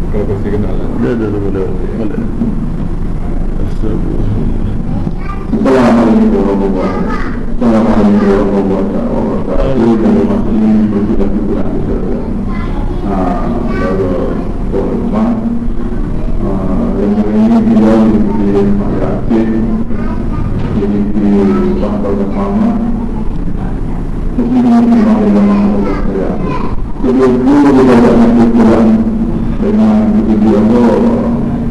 Kalau kasih kenalan. Dah boleh. Assalamualaikum warahmatullahi wabarakatuh. Dari masjid berbulan lalu rumah yang ini dia di Malaysia jadi di Bangkal Mama mungkin memang Allah saya jadi dulu kita masih pulang dengan video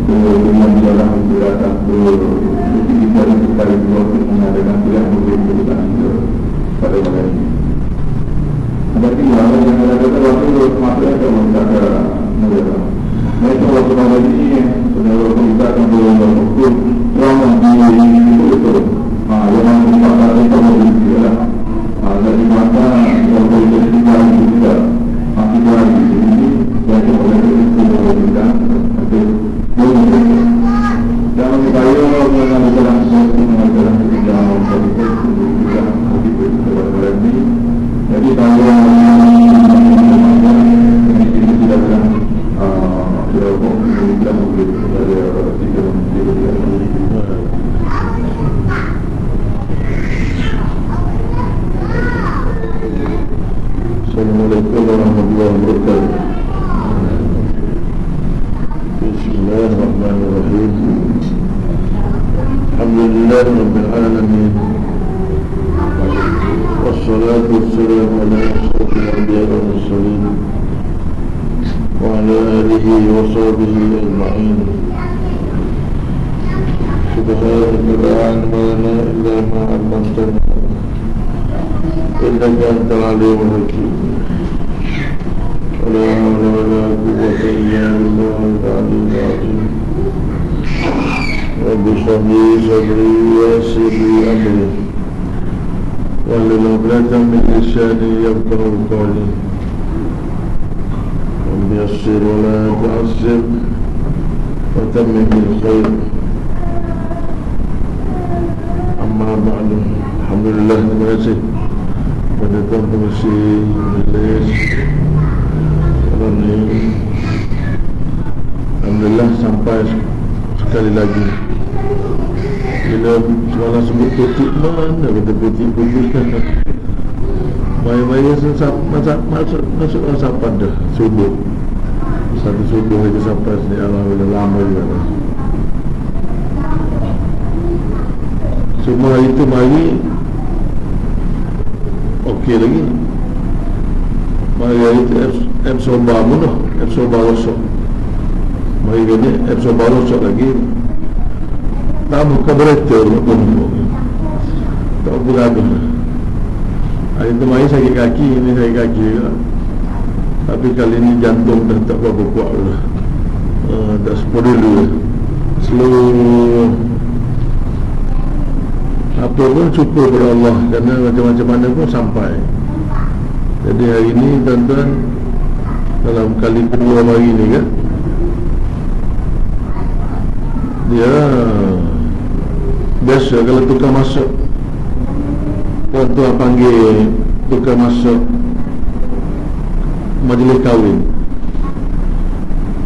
dengan jalan gerakan kita sekali dua mengadakan tidak mungkin kita pada malam ini. Berarti kalau yang ada waktu masuk ke lembaga negara. Mereka waktu malam ini saudara kita akan berhukum ramah di itu. Yang merupakan ekonomi lah. Dari masa yang boleh kita juga masih lagi ini yang boleh kita dalam upaya mengajarkan mengajarkan kebijakan politik juga kepada ini. Jadi kalau ini tidak ada kita mungkin dari tiga Assalamualaikum warahmatullahi wabarakatuh. Bismillahirrahmanirrahim. Alhamdulillah rabbil alamin. Wassalatu wassalamu ala asyrafil anbiya'i wal mursalin wa ala alihi wa sahbihi ajma'in. Subhanaka la ilma lana illa ma 'allamtana innaka antal alimul hakim. ولا حول ولا قوة إلا بالله العلي العظيم. رب اشرح لي صدري ويسر لي أمري واحلل عقدة من لساني يفقهوا قولي. رب يسر ولا تعسر وتمم بالخير. أما بعد, alhamdulillah, terima kasih pada Tuan Komisi Majlis. Alhamdulillah sampai sekali lagi. Bila semalam sebut petik mana kata petik bukan. Maya-maya masuk sahabat dah subuh. Satu subuh itu sampai sini. Alhamdulillah lama juga. Semua itu mari okey lagi. Mari itu Soba mudah, Soba rosok. Mari gini, Soba rosok lagi. Tamu keberatan tak berapa. Hari itu mari sakit kaki, ini sakit kaki juga. Tapi kali ini jantung dah tak berapa kuat lah. Tak sepuluh dulu. Seluruh apa pun syukur kepada Allah, kerana macam-macam mana pun sampai. Jadi hari ini tuan-tuan, dalam kali kedua hari ni kan, dia biasa kalau tukar masuk, tuan-tuan panggil tukar masuk majlis kahwin,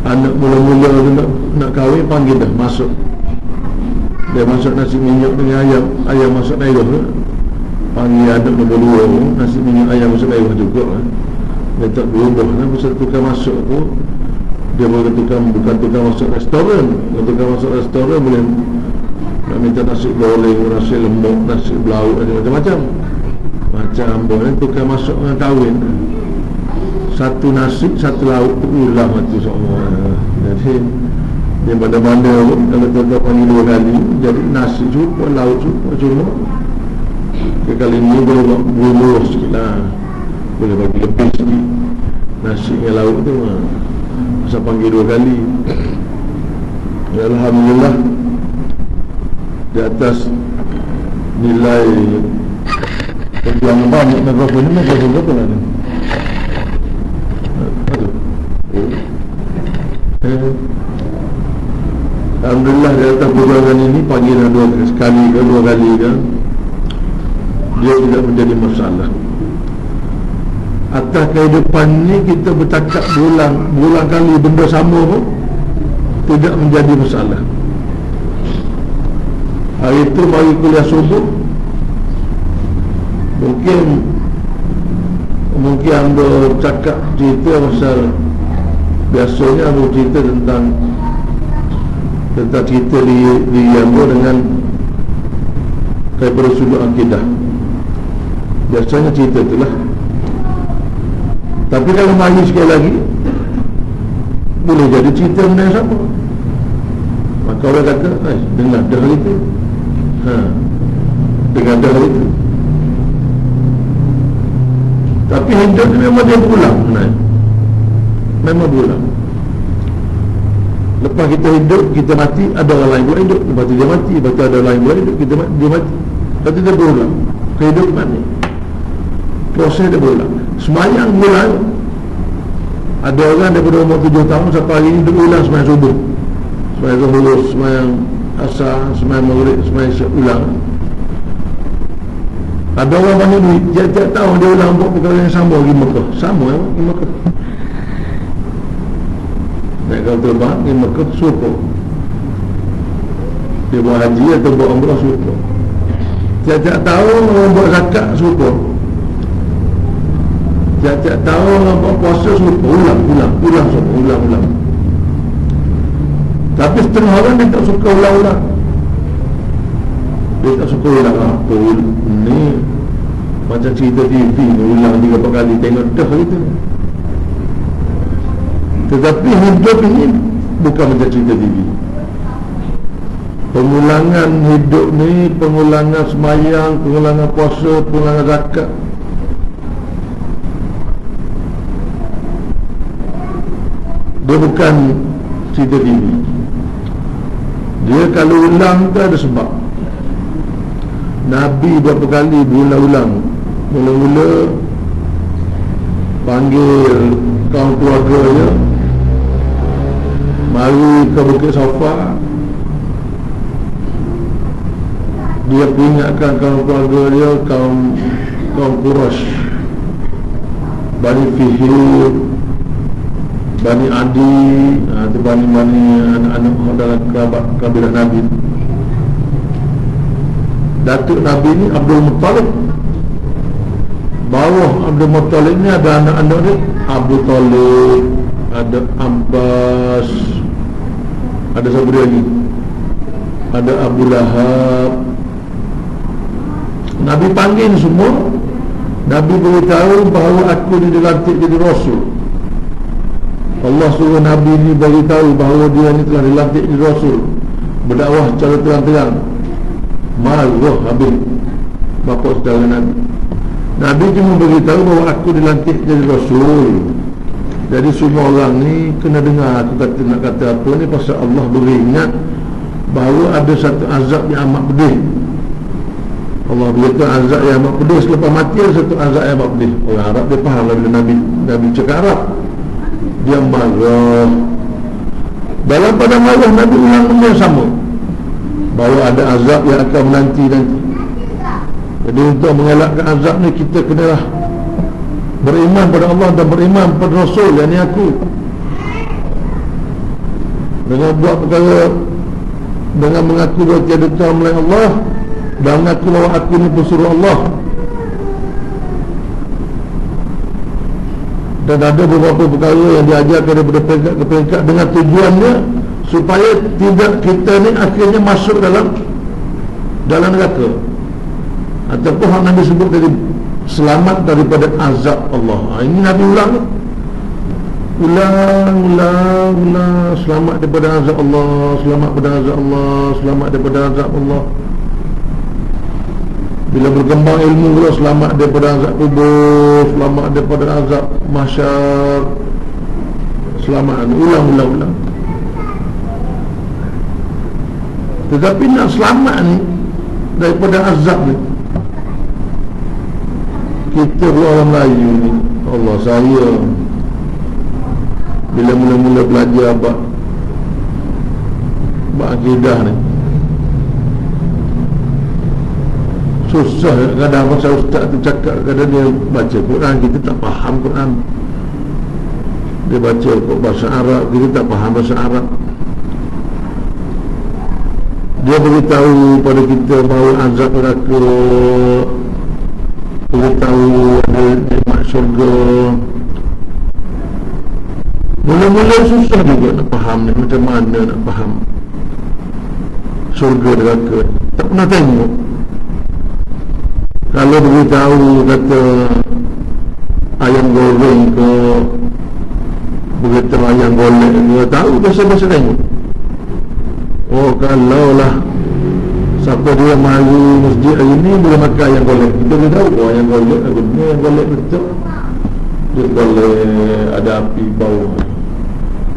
anak mula-mula nak kahwin panggil dah masuk. Dia masuk nasi minyak dengan ayam masuk air tu, panggil anak nombor 2 nasi minyak ayam masuk air juga kan. Dia tak berubah kan. Pasal tukar masuk tu, dia boleh bukan tukar masuk restoran. Kalau tukar masuk restoran boleh nak minta nasi goreng, nasi lembut, nasi belau, macam-macam. Macam boleh tukar masuk dengan kahwin. Satu nasi, satu lauk tu ulang tu semua. Jadi dia mana-mana pun kalau tuan-tuan panggil 2 kali, jadi nasi cukup, lauk cukup, cuma kali ni boleh buat buluh sikit lah, boleh bagi lebih sikit nasi dengan lauk tu. Masa panggil 2 kali. Ya, alhamdulillah, di atas nilai perjuangan banyak mikrofon ni, mikrofon betul lah ni. Alhamdulillah, di atas perjuangan ini panggilan 2 kali ke 2 kali kan, dia tidak menjadi masalah. Atas kehidupan ni kita bercakap berulang kali benda sama pun tidak menjadi masalah. Hari itu bagi kuliah subuh, mungkin anda cakap cerita pasal, biasanya anda cerita tentang cerita di anda dengan daripada sudut akidah. Biasanya cerita itulah. Tapi kalau mari sekali lagi, boleh jadi cerita benda yang sama. Maka orang kata, dengar dah hari itu, dengar dah hari itu. Tapi hidup ni memang dia berulang, memang berulang. Lepas kita hidup, kita mati, ada orang lain pula hidup. Lepas tu dia mati, lepas tu ada orang lain pula hidup, dia mati. Lepas tu dia berulang. Kehidupan ni proses dia berulang. Semayang berulang. Ada orang daripada umur 7 tahun sampai hari ini berulang semayang subuh, semayang zuhur, semayang asar, semayang maghrib, semayang isyak, ulang. Ada orang banyak duit, tiap-tiap tahun dia ulang buat perkara yang sama pergi Mekah. Sama pergi Mekah. Naik kapal terbang pergi Mekah, suruh dia buat haji atau buat umrah, suruh. Tiap-tiap tahun orang buat zakat, suruh. Tiap-tiap tahun orang buat puasa, suruh. Ulang. Tapi setengah orang dia tak suka ulang-ulang. Dia tak suka ulang apa ni, macam cerita TV ulang 3-4 kali, tengok dah gitu. Tetapi hidup ini bukan macam cerita TV. Pengulangan hidup ni, pengulangan semayang, pengulangan puasa, pengulangan zakat, dia bukan cerita TV. Dia kalau ulang tu ada sebab. Nabi berapa kali berulang-ulang. Mula-mula panggil kaum keluarga dia, mari ke Bukit Safa. Dia peringatkan kaum keluarga dia, kaum Quraisy, Bani Fihir, Bani Adi, itu Bani anak-anak dalam kabilah Nabi. Datuk Nabi ni Abdul Muttalib. Bawah Abdul Muttalib ni ada anak-anak dia, Abu Talib, ada Abbas, ada siapa dia lagi, ada Abu Lahab. Nabi panggil semua. Nabi beritahu bahawa aku ni dilantik jadi Rasul. Allah suruh Nabi ni beritahu bahawa dia ni telah dilantik jadi Rasul, berdakwah secara terang-terang. Marah habis bapa saudara Nabi. Nabi cuma beritahu bahawa aku dilantik jadi Rasul. Jadi semua orang ni kena dengar aku kata, nak kata apa ni, pasal Allah beringat bahawa ada satu azab yang amat pedih. Allah beritahu azab yang amat pedih. Selepas mati ada satu azab yang amat pedih. Orang Arab dia faham bila Nabi cakap Arab, dia marah. Dalam pada marah Nabi ulang benda yang sama, bahawa ada azab yang akan menanti. Jadi untuk mengelakkan azab ni, kita kenalah beriman pada Allah dan beriman pada Rasul, yang ni aku. Dengan buat perkara, dengan mengaku bahawa tiada Tuhan melainkan Allah, dan mengaku bahawa aku ni pesuruh Allah. Dan ada beberapa perkara yang diajarkan daripada peringkat ke peringkat, dengan tujuannya supaya tidak kita ni akhirnya masuk dalam neraka, ataupun hak Nabi sebut tadi, selamat daripada azab Allah. Ini Nabi ulang, selamat daripada azab Allah, selamat daripada azab Allah, selamat daripada azab Allah. Bila berkembang ilmu pula, selamat daripada azab kubur, selamat daripada azab mahsyar, selamat. Ulang. Tetapi nak selamat ni daripada azab ni, kita orang Melayu ni, Allah, saya bila mula-mula belajar bab akidah ni, susah kadang masa ustaz tu cakap, kadang dia baca Quran, kita tak faham Quran. Dia baca bahasa Arab, kita tak faham bahasa Arab. Dia beritahu pada kita bahawa azab neraka, beritahu ada nikmat syurga. Mula-mula susah juga nak faham ni, macam mana nak faham syurga neraka. Tak pernah tengok. Kalau beritahu kata ayam goreng ke, beritahu ayam golek, dia tahu biasa-biasa tengok. Oh, kalau lah siapa dia mari masjid hari ni boleh makan ayam golek, kita boleh tahu, oh ayam golek aku ni ayam golek betul, dia boleh ada api bau.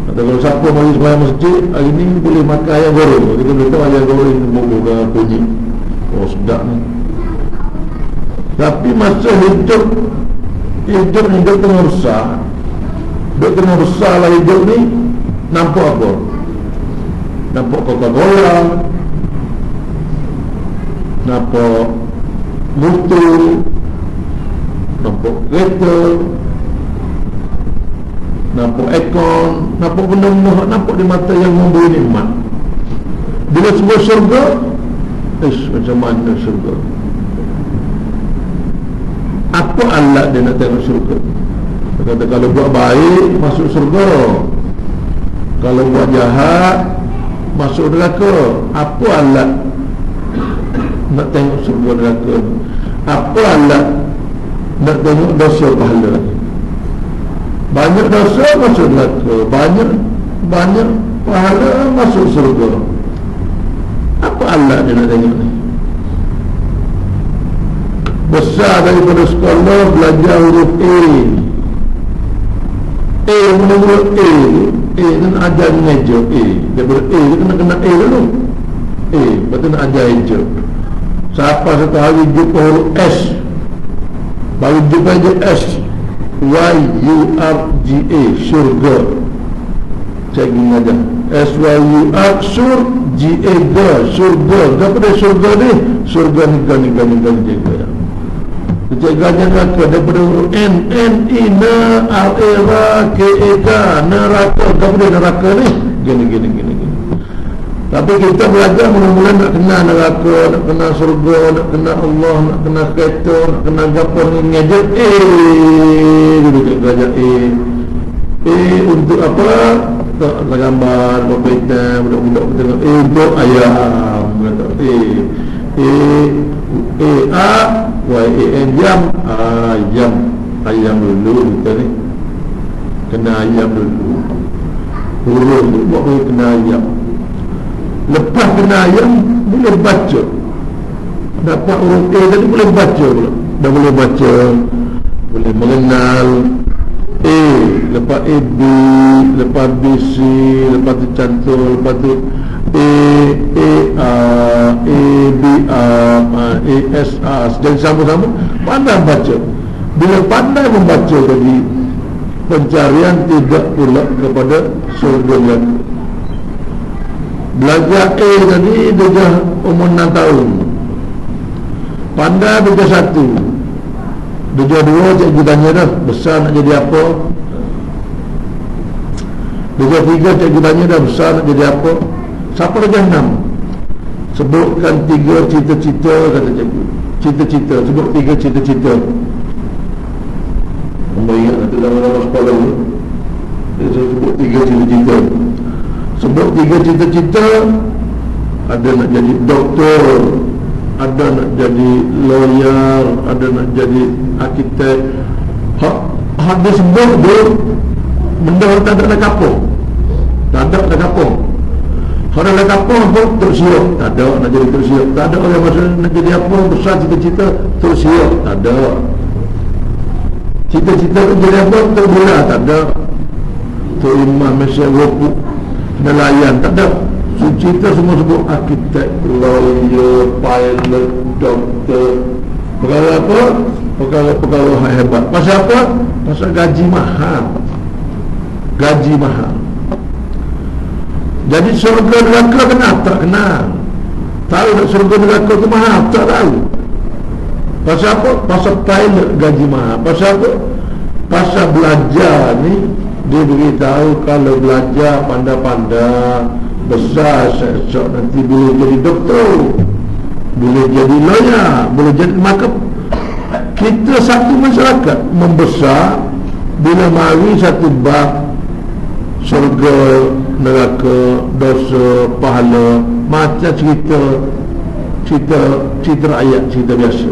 Atau kalau siapa mari sembahyang masjid hari ni boleh makan ayam goreng, kita boleh tahu ayam goreng buka bunyi, oh sedap ni. Tapi masa hidup tengah besar, tengah besar lah hidup ni, nampak apa? Nampak Coca-Cola, nampak motor, nampak kereta, nampak aircon, nampak benda-benda, nampak di mata yang memberi nikmat. Bila sebuah syurga, macam mana syurga? Apa alat dia nak tengok syurga? Dia kata kalau buat baik masuk syurga, kalau buat jahat masuk neraka. Apa alat nak tengok syurga neraka? Apa alat nak tengok dosa pahala? Banyak dosa masuk neraka, banyak pahala masuk syurga. Apa alat dia nak tengok ni? Besar daripada sekolah belajar huruf A mula-mula A kan ajar meja A. Daripada A dia kena A dulu, lepas tu nak ajar hijau. Siapa satu hari jumpa huruf S, baru jumpa je S, Y-U-R-G-A, syurga. Saya ingin ajar S-Y-U-R, G-A, surga. Daripada surga ni, surga ni jaga. Penjaganya neraka daripada huruf N, N-I, R-A-R, K-A-K, neraka. Daripada neraka ni gini. Tapi kita belajar mula-mula nak kenal neraka, nak kenal surga, nak kenal Allah, nak kenal kereta, nak kenal gapur ni ngajar dulu kita belajar untuk apa? Tak gambar, berapa hitam, budak-budak tengok untuk ayam, kata Y-A-N, ayam dulu kita ni kena ayam dulu, huruf tu buat boleh kena ayam. Lepas kena ayam boleh baca, dapat huruf A tadi boleh baca pula, dah boleh baca, boleh mengenal A, lepas A B, lepas B C, lepas tu cantul, lepas tu A B A S A, dan sama-sama pandai baca. Bila pandai membaca tadi, pencarian tidak pula kepada surga neraka. Belajar A tadi dia umur 6 tahun, pandai belajar 1, belajar 2 cikgu tanya dah besar nak jadi apa, belajar 3 cikgu tanya dah besar nak jadi apa. Siapa belajar 6, sebutkan 3 cita-cita, kata cikgu. Cita-cita, sebut 3 cita-cita. Nombor ingat kata dalam sekolah ni, dia sebut 3 cita-cita. Sebut 3 cita-cita. Ada nak jadi doktor, ada nak jadi lawyer, ada nak jadi arkitek. Hak dia sebut dia benda orang tak ada nak kapung, tak ada nak kapung. Orang nak kapung pun terus siap, tak ada nak jadi terus siap. Tak ada orang masa nak jadi apa besar cita-cita terus siap, tak ada. Cita-cita tu jadi apa terbelah, tak ada. Tu imam Malaysia Wapuk nelayan, tak ada. Cita semua sebut arkitek, lawyer, pilot, doktor. Perkara apa? Perkara hebat. Pasal apa? Pasal gaji mahal. Gaji mahal. Jadi surga neraka kenal? Tak kenal. Tahu tak surga neraka tu mahal? Tak tahu. Pasal apa? Pasal pilot gaji mahal. Pasal apa? Pasal belajar ni dia beritahu kalau belajar pandai-pandai besar esok nanti boleh jadi doktor, boleh jadi lawyer, boleh jadi, maka kita satu masyarakat membesar bila mari satu bab syurga, neraka, dosa, pahala, macam cerita rakyat, cerita biasa.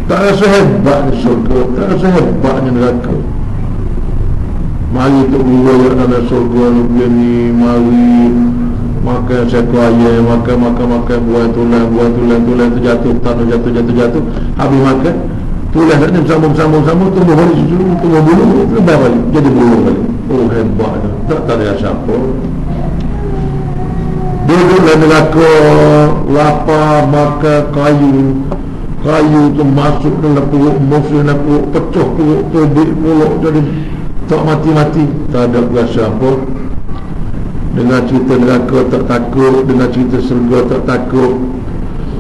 Tak rasa hebatnya syurga, tak rasa hebatnya neraka. Mari untuk mengoyak dalam syurga ni, mari makan seekor ayam, makan buah tulang terjatuh, tanah jatuh, habis makan tulang ni bersambung, tumbuh balik susu, tumbuh bulu, lebar balik, jadi bulu balik. Oh hebat, tak ada siapa. Duduk dalam neraka, lapar, makan kayu tu masuk dalam perut musuh, dalam perut, pecah perut, terdik perut, jadi tak mati-mati, tak ada rasa apa. Dengar cerita neraka tak takut, dengar cerita surga tak takut.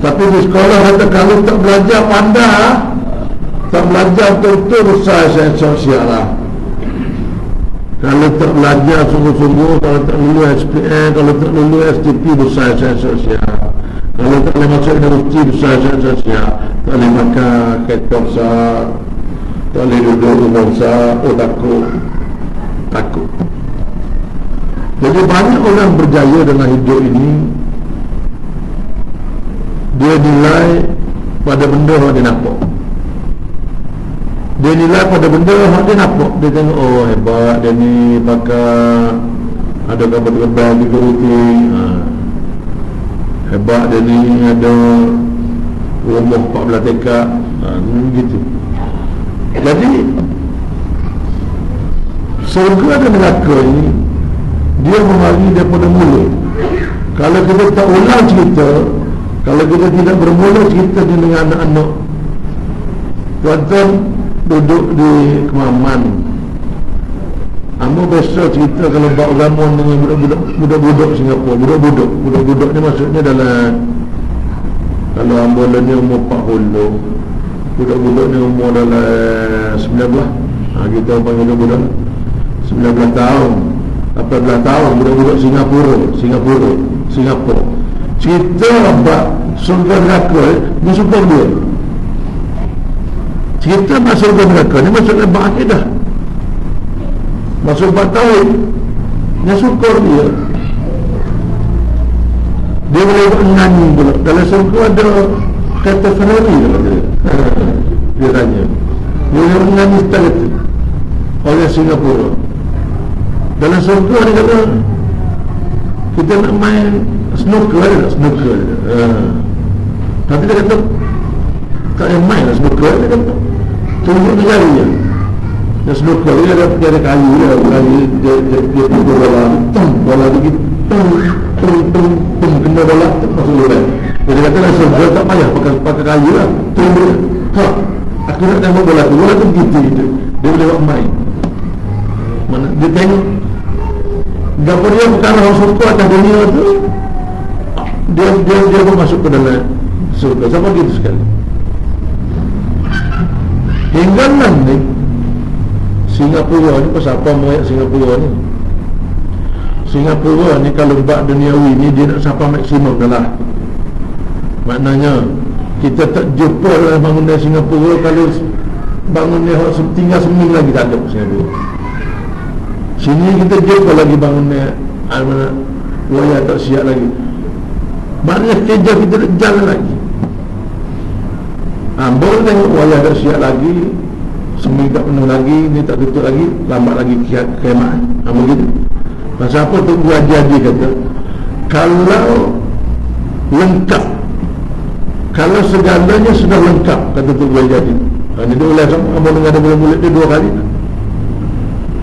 Tapi di sekolah kata kalau tak belajar pandai, tak belajar betul-betul besar sains sosial lah. Kalau tak belajar sungguh-sungguh, kalau tak lulus SPM, kalau tak lulus STP, besar sains sosial. Kalau tak boleh masuk universiti, besar sains sosial. Tak boleh makan kereta besar, tak boleh duduk rumah besar. Oh takut. Jadi banyak orang berjaya dalam hidup ini, dia nilai pada benda yang dia nampak. Dia nilai pada benda yang dia nampak. Dia tengok, oh hebat dia ni, pakai ada gambar-gambar di geruti, hebat dia ni, ada rumah 14 tekak, begitu. Jadi surga dan neraka ini dia memari daripada mula. Kalau kita tak ulang cerita, kalau kita tidak bermula cerita dengan anak-anak, tuan-tuan duduk di Kemaman, Amo biasa cerita kalau bak ramon dengan budak-budak Singapura. Budak-budak ni maksudnya dalam, kalau ambulan ni umur 40, budak-budak ni umur dalam 19. Kita panggil budak 19 tahun, 18 tahun, budak-budak Singapura. Cerita bak surga neraka ni super dia. Cerita masuk surga neraka ni maksudnya bak akidah, masuk bak tauhid, ni syukur dia. Dia boleh menyanyi pula. Dalam surga ada kata Ferrari dia tanya, dia boleh menyanyi setelah itu oleh Singapura. Dalam surga ni kata kita nak main snooker. Tapi dia kata tak payah main lah snooker. Dia kata tunjuk jari je. Dan snooker dia ada kayu dia pukul bola pergi kena bola masuk luar. Dia kata lah surga tak payah pakai kayu lah, tunjuk. Aku nak tengok bola tu begitu. Dia boleh buat main. Mana dia tengok dapur dia perkara orang surga atas dunia tu, dia pun masuk ke dalam surga. Sama gitu sekali. Hingga nanti Singapura ni, pasal apa moyak Singapura ni kalau bak duniawi ni dia nak sampai maksimum dah lah. Maknanya kita tak jumpa dalam bangunan Singapura. Kalau bangunan tinggal seminggu lagi tak ada Singapura. Sini kita jumpa lagi bangunan waya tak siap lagi. Maknanya kerja kita tak jalan lagi. Boleh tengok waya tak siap lagi, seminggu tak penuh lagi, ni tak tutup lagi, lambat lagi kiamat. Begitu. Pasal apa tu buat jadi kata, kalau lengkap, kalau segalanya sudah lengkap, kata tu buat jadi. Ini dia boleh sama dengan ada mulut dia 2 kali.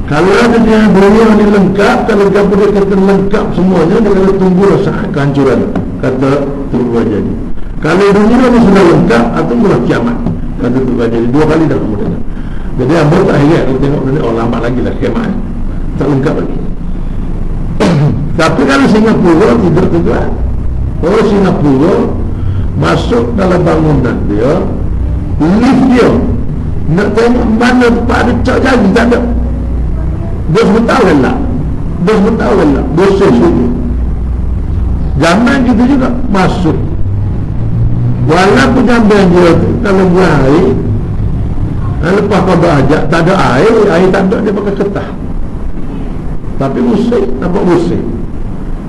Kalau ada dia dunia ni lengkap, kalau dia kata lengkap semuanya, dia kata tunggulah saat kehancuran, kata tu buat jadi. Kalau dunia ni sudah lengkap, tunggulah kiamat, kata tu buat jadi. 2 kali dah kamu dengar. Jadi abang tak ingat kalau tengok dunia, oh lambat lagi lah kiamat, tak lengkap lagi. Tapi kalau Singapura tidak juga. Kalau Singapura masuk dalam bangunan dia, lift dia nak tengok mana tempat ada cak jadi, tak ada. Dia sebentar lah Dah bertawal lah, bosan sungguh. Zaman kita juga masuk. Walaupun jamban dia tu, kalau buat air, lepas kau berajak, tak ada air tak ada, dia pakai ketah. Tapi musik, nampak musik.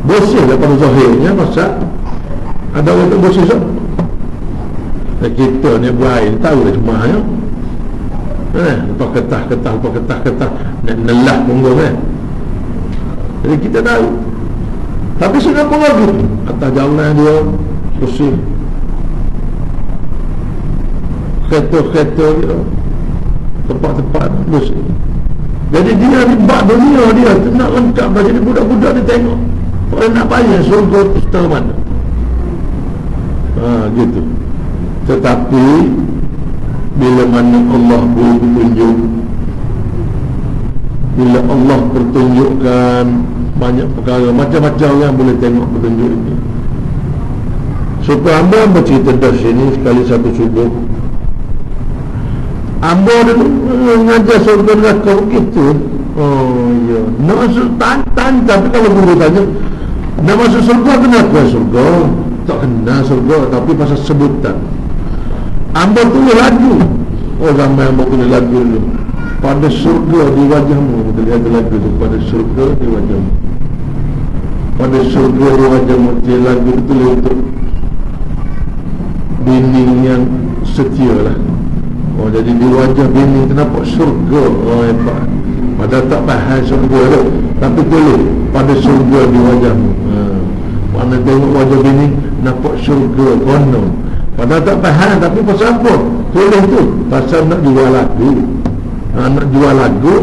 Bersih lah pada zahirnya, pasal ada orang tu bersih so. Dan kita ni buat air, tahu lah cuma ya. Lepas ketah, nak nelah punggung kan. Jadi kita tahu. Tapi Singapura lagi atas jalan dia bersih, kereta dia, tempat-tempat bersih. Jadi dia ni bak dunia dia nak lengkap dah. Jadi budak-budak dia tengok orang nak bayar surga tu setara mana. Gitu. Tetapi bila mana Allah bertunjuk, bila Allah pertunjukkan banyak perkara, macam-macam orang boleh tengok petunjuk ini. Supaya hamba bercerita dari sini sekali satu subuh, hamba dia mengajar surga neraka begitu. Oh ya, nak masuk tan, tapi kalau guru tanya nak masuk surga kenapa surga? Tak kenal surga, tapi pasal sebutan. Hamba tulis lagu. Oh ramai hamba tulis lagu dulu. Pada surga di wajahmu, kita lihat lagu tu, pada surga di wajahmu. Pada surga di wajahmu, dia lagu itu tulis untuk bini yang setia lah. Oh jadi di wajah bini kenapa surga? Oh hebat. Padahal tak faham surga tu, tapi tulis pada surga di wajahmu. Mana tengok wajah bini nampak surga konon. Padahal tak faham, tapi pasal apa? Tulis tu pasal nak jual lagu. Nak jual lagu.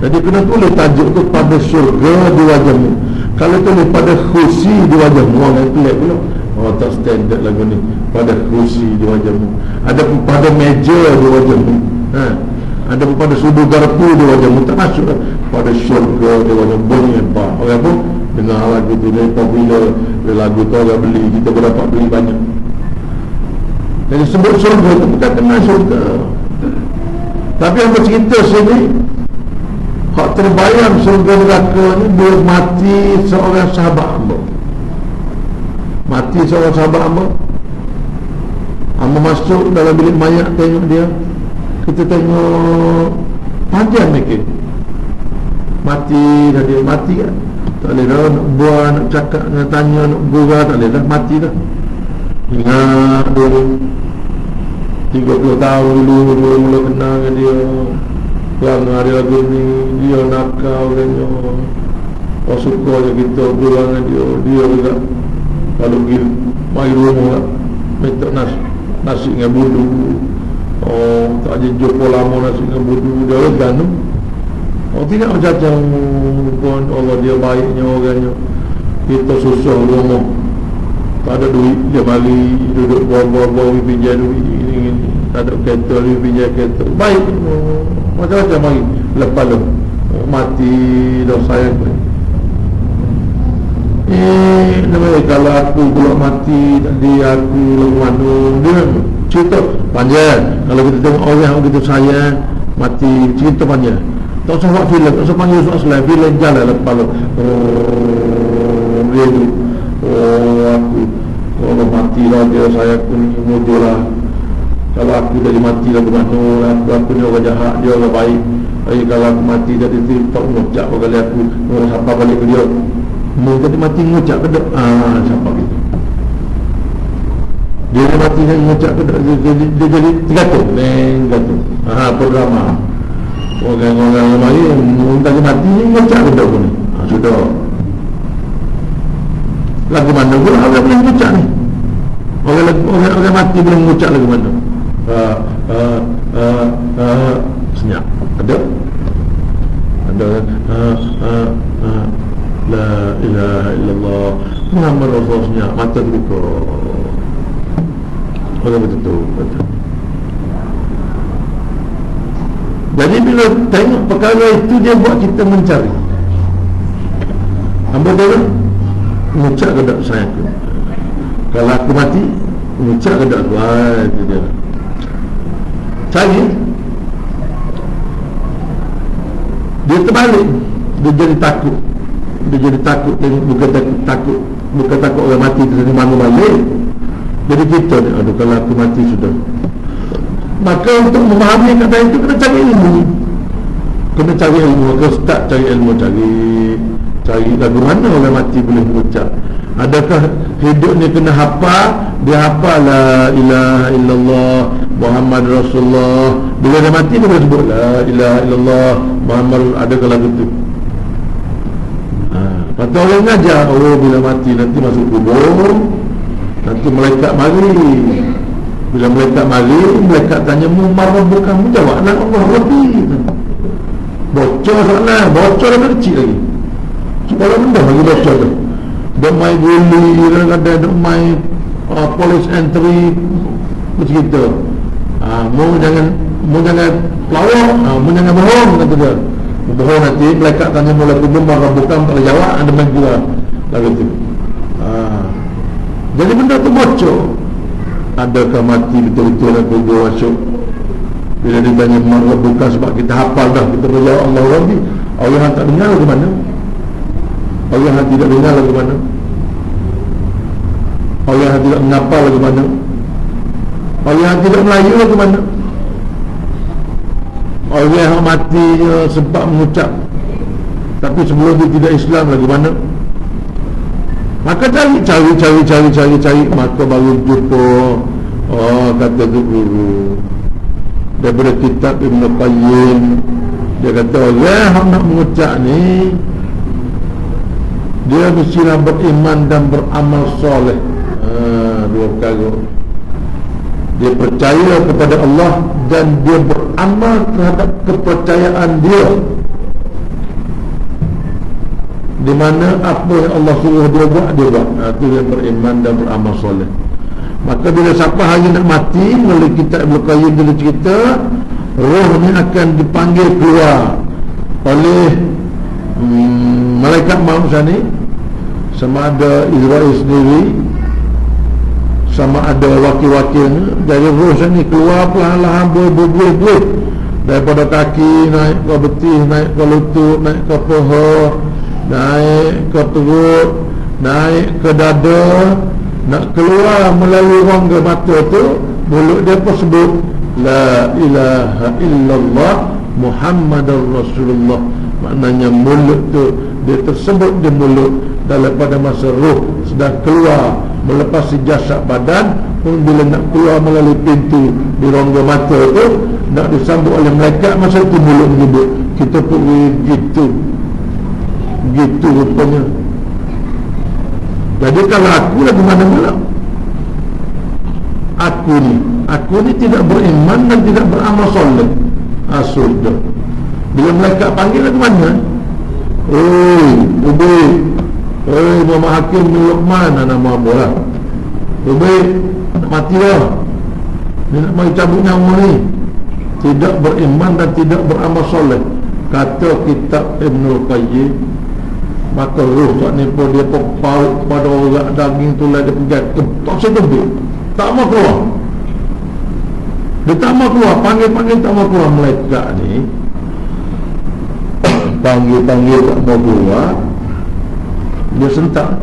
Jadi kena tulis tajuk tu pada surga di wajahmu. Kalau tulis pada kursi di wajahmu, orang pelik pula. Oh tak standard lagu ni. Pada kursi di wajahmu. Ada pun pada meja di wajahmu. Ada pun pada sudut garpu di wajahmu. Tak masuk lah. Pada syurga di wajahmu. Bunyi hebat. Orang pun dengar lagu tu, dia popular. Lagu tu orang beli, kita berdapat beli banyak. Jadi sebut syurga tu bukan kenal syurga. Tapi yang bercerita sini, hak terbayang syurga neraka ni, dia mati seorang sahabat hamba. Mati seorang sahabat hamba. Hamba masuk dalam bilik mayat, tengok dia. Kita tengok panjang mikir. Mati dah, dia mati kan. Tak boleh dah nak buat, nak cakap, nak tanya, nak gurau, tak boleh dah, mati dah. Ingat dulu 30 tahun dulu mula kenal dengan dia. Yang hari lagu ni dia nakal katanya. Oh suka je kita pulang dengan dia. Dia juga kalau pergi mai rumah minta nasi dengan budu. Oh tak jumpa lama nasi dengan budu. Dia legan tu. Oh tidak macam pun Allah dia baiknya orangnya. Kita susah rumah, tak ada duit, dia balik duduk bawa-bawa pinjam duit ini. Tak ada kereta, dia pinjam kereta. Baik, macam-macam lagi. Lepas tu mati dah sayang pun. Kalau aku pula mati, tadi aku lagu mana dia cerita panjang. Kalau kita tengok orang yang kita sayang mati, cerita panjang. Tak usah buat filem, tak usah panggil Yusuf Aslam. Filem jalan lepas tu. Dia tu, aku kalau mati lah dia, saya aku ni mudah lah. Kalau aku jadi mati lah bagaimana, aku ni orang jahat, dia orang baik. Jadi kalau aku mati jadi tu, tak ngucap kali aku siapa balik ke dia. Mereka tadi mati ngucap ke dia, siapa gitu. Dia mati dan ngucap ke dia, dia jadi 300 programa. Orang-orang lain minta dia mati ni ngucap ke dia pun. Sudah. Lagu mana pun orang boleh ngucap ni. Orang mati boleh ngucap lagu mana. Senyap. Ada La ilaha illallah Muhammad Rasulullah, senyap. Mata terbuka. Orang betul. Jadi bila tengok perkara itu, dia buat kita mencari. Hamba tahu ngucap ke tak sayang aku. Kalau aku mati, ngucap ke tak aku. Itu dia. Cari. Dia terbalik. Dia jadi takut. dia jadi takut tengok, bukan takut orang mati terus bangun balik. Jadi kita ni, aduh kalau aku mati sudah. Maka untuk memahami kata itu kena cari ilmu. Maka start cari ilmu, cari lagu mana orang mati boleh berucap. Adakah hidup ni kena hafal? Dia hafal la ilaha illallah Muhammad Rasulullah. Bila dia mati dia boleh sebut la ilaha illallah Muhammad. Adakah lagu tu? Lepas tu orang ngajar, oh bila mati nanti masuk kubur, nanti malaikat mari. Bila malaikat mari, malaikat tanya mu marabbuka, mu jawab la Allah Rabbi. Bocor soalan, bocor lagi kecil lagi. Sekolah rendah lagi bocor tu. Dok main guli, kadang-kadang dok main police entry macam gitu. Mu jangan pelawak, mu jangan bohong kata dia. Bohong nanti malaikat tanya mula kubur marabbuka, tak boleh jawab, ada main pula lagu tu. Jadi benda tu bocor. Adakah mati betul-betul nak kubur masuk? Bila ditanya marabbuka, sebab kita hafal dah, kita berjawab Allah Rabbi. Allah yang tak dengar ke mana? Allah yang tidak dengar ke mana? Allah yang tidak menghafal ke mana? Allah yang tidak Melayu ke mana? Allah yang mati sempat mengucap tapi sebelum dia tidak Islam lagi mana? Maka cari, maka baru jumpa kata tu guru daripada kitab Ibn Qayyim. Dia kata orang yang nak mengucap ni dia mestilah beriman dan beramal soleh. Dua perkara. Dia percaya kepada Allah dan dia beramal terhadap kepercayaan dia, di mana apa yang Allah suruh dia buat, dia buat. Itu dia beriman dan beramal soleh. Maka bila siapa hari nak mati, melalui kitab Ibn Qayyim dia cerita, roh ni akan dipanggil keluar oleh malaikat maut ni, sama ada Israel sendiri, sama ada wakil-wakilnya. Dari roh ni keluar perlahan-lahan berbuih-buih daripada kaki, naik ke betih, naik ke lutut, naik ke paha, naik ke perut, naik ke dada, nak keluar melalui rongga mata tu. Mulut dia pun sebut la ilaha illallah Muhammadar Rasulullah. Maknanya mulut tu dia tersebut di mulut daripada masa roh sedang keluar melepasi jasad badan pun. Bila nak keluar melalui pintu di rongga mata tu, nak disambut oleh malaikat, masa tu mulut menyebut. Kita pun gitu rupanya. Jadi kalau aku lagi mana-mana, aku ni tidak beriman dan tidak beramal soleh, sudah. Bila malaikat panggil lagu mana? Ubay, Muhammad Hakim bin Luqman, nama apa lah. Ubay, nak mati lah, dia nak mari cabut nyawa ni. Tidak beriman dan tidak beramal soleh, kata kitab Ibn Qayyim. Maka roh tak ni pun dia paut pada orang, daging tulang dia pegat, tak sedebik, tak mau keluar. Dia tak mau keluar, panggil tak mau keluar. Malaikat ni panggil tak mau keluar, dia sentak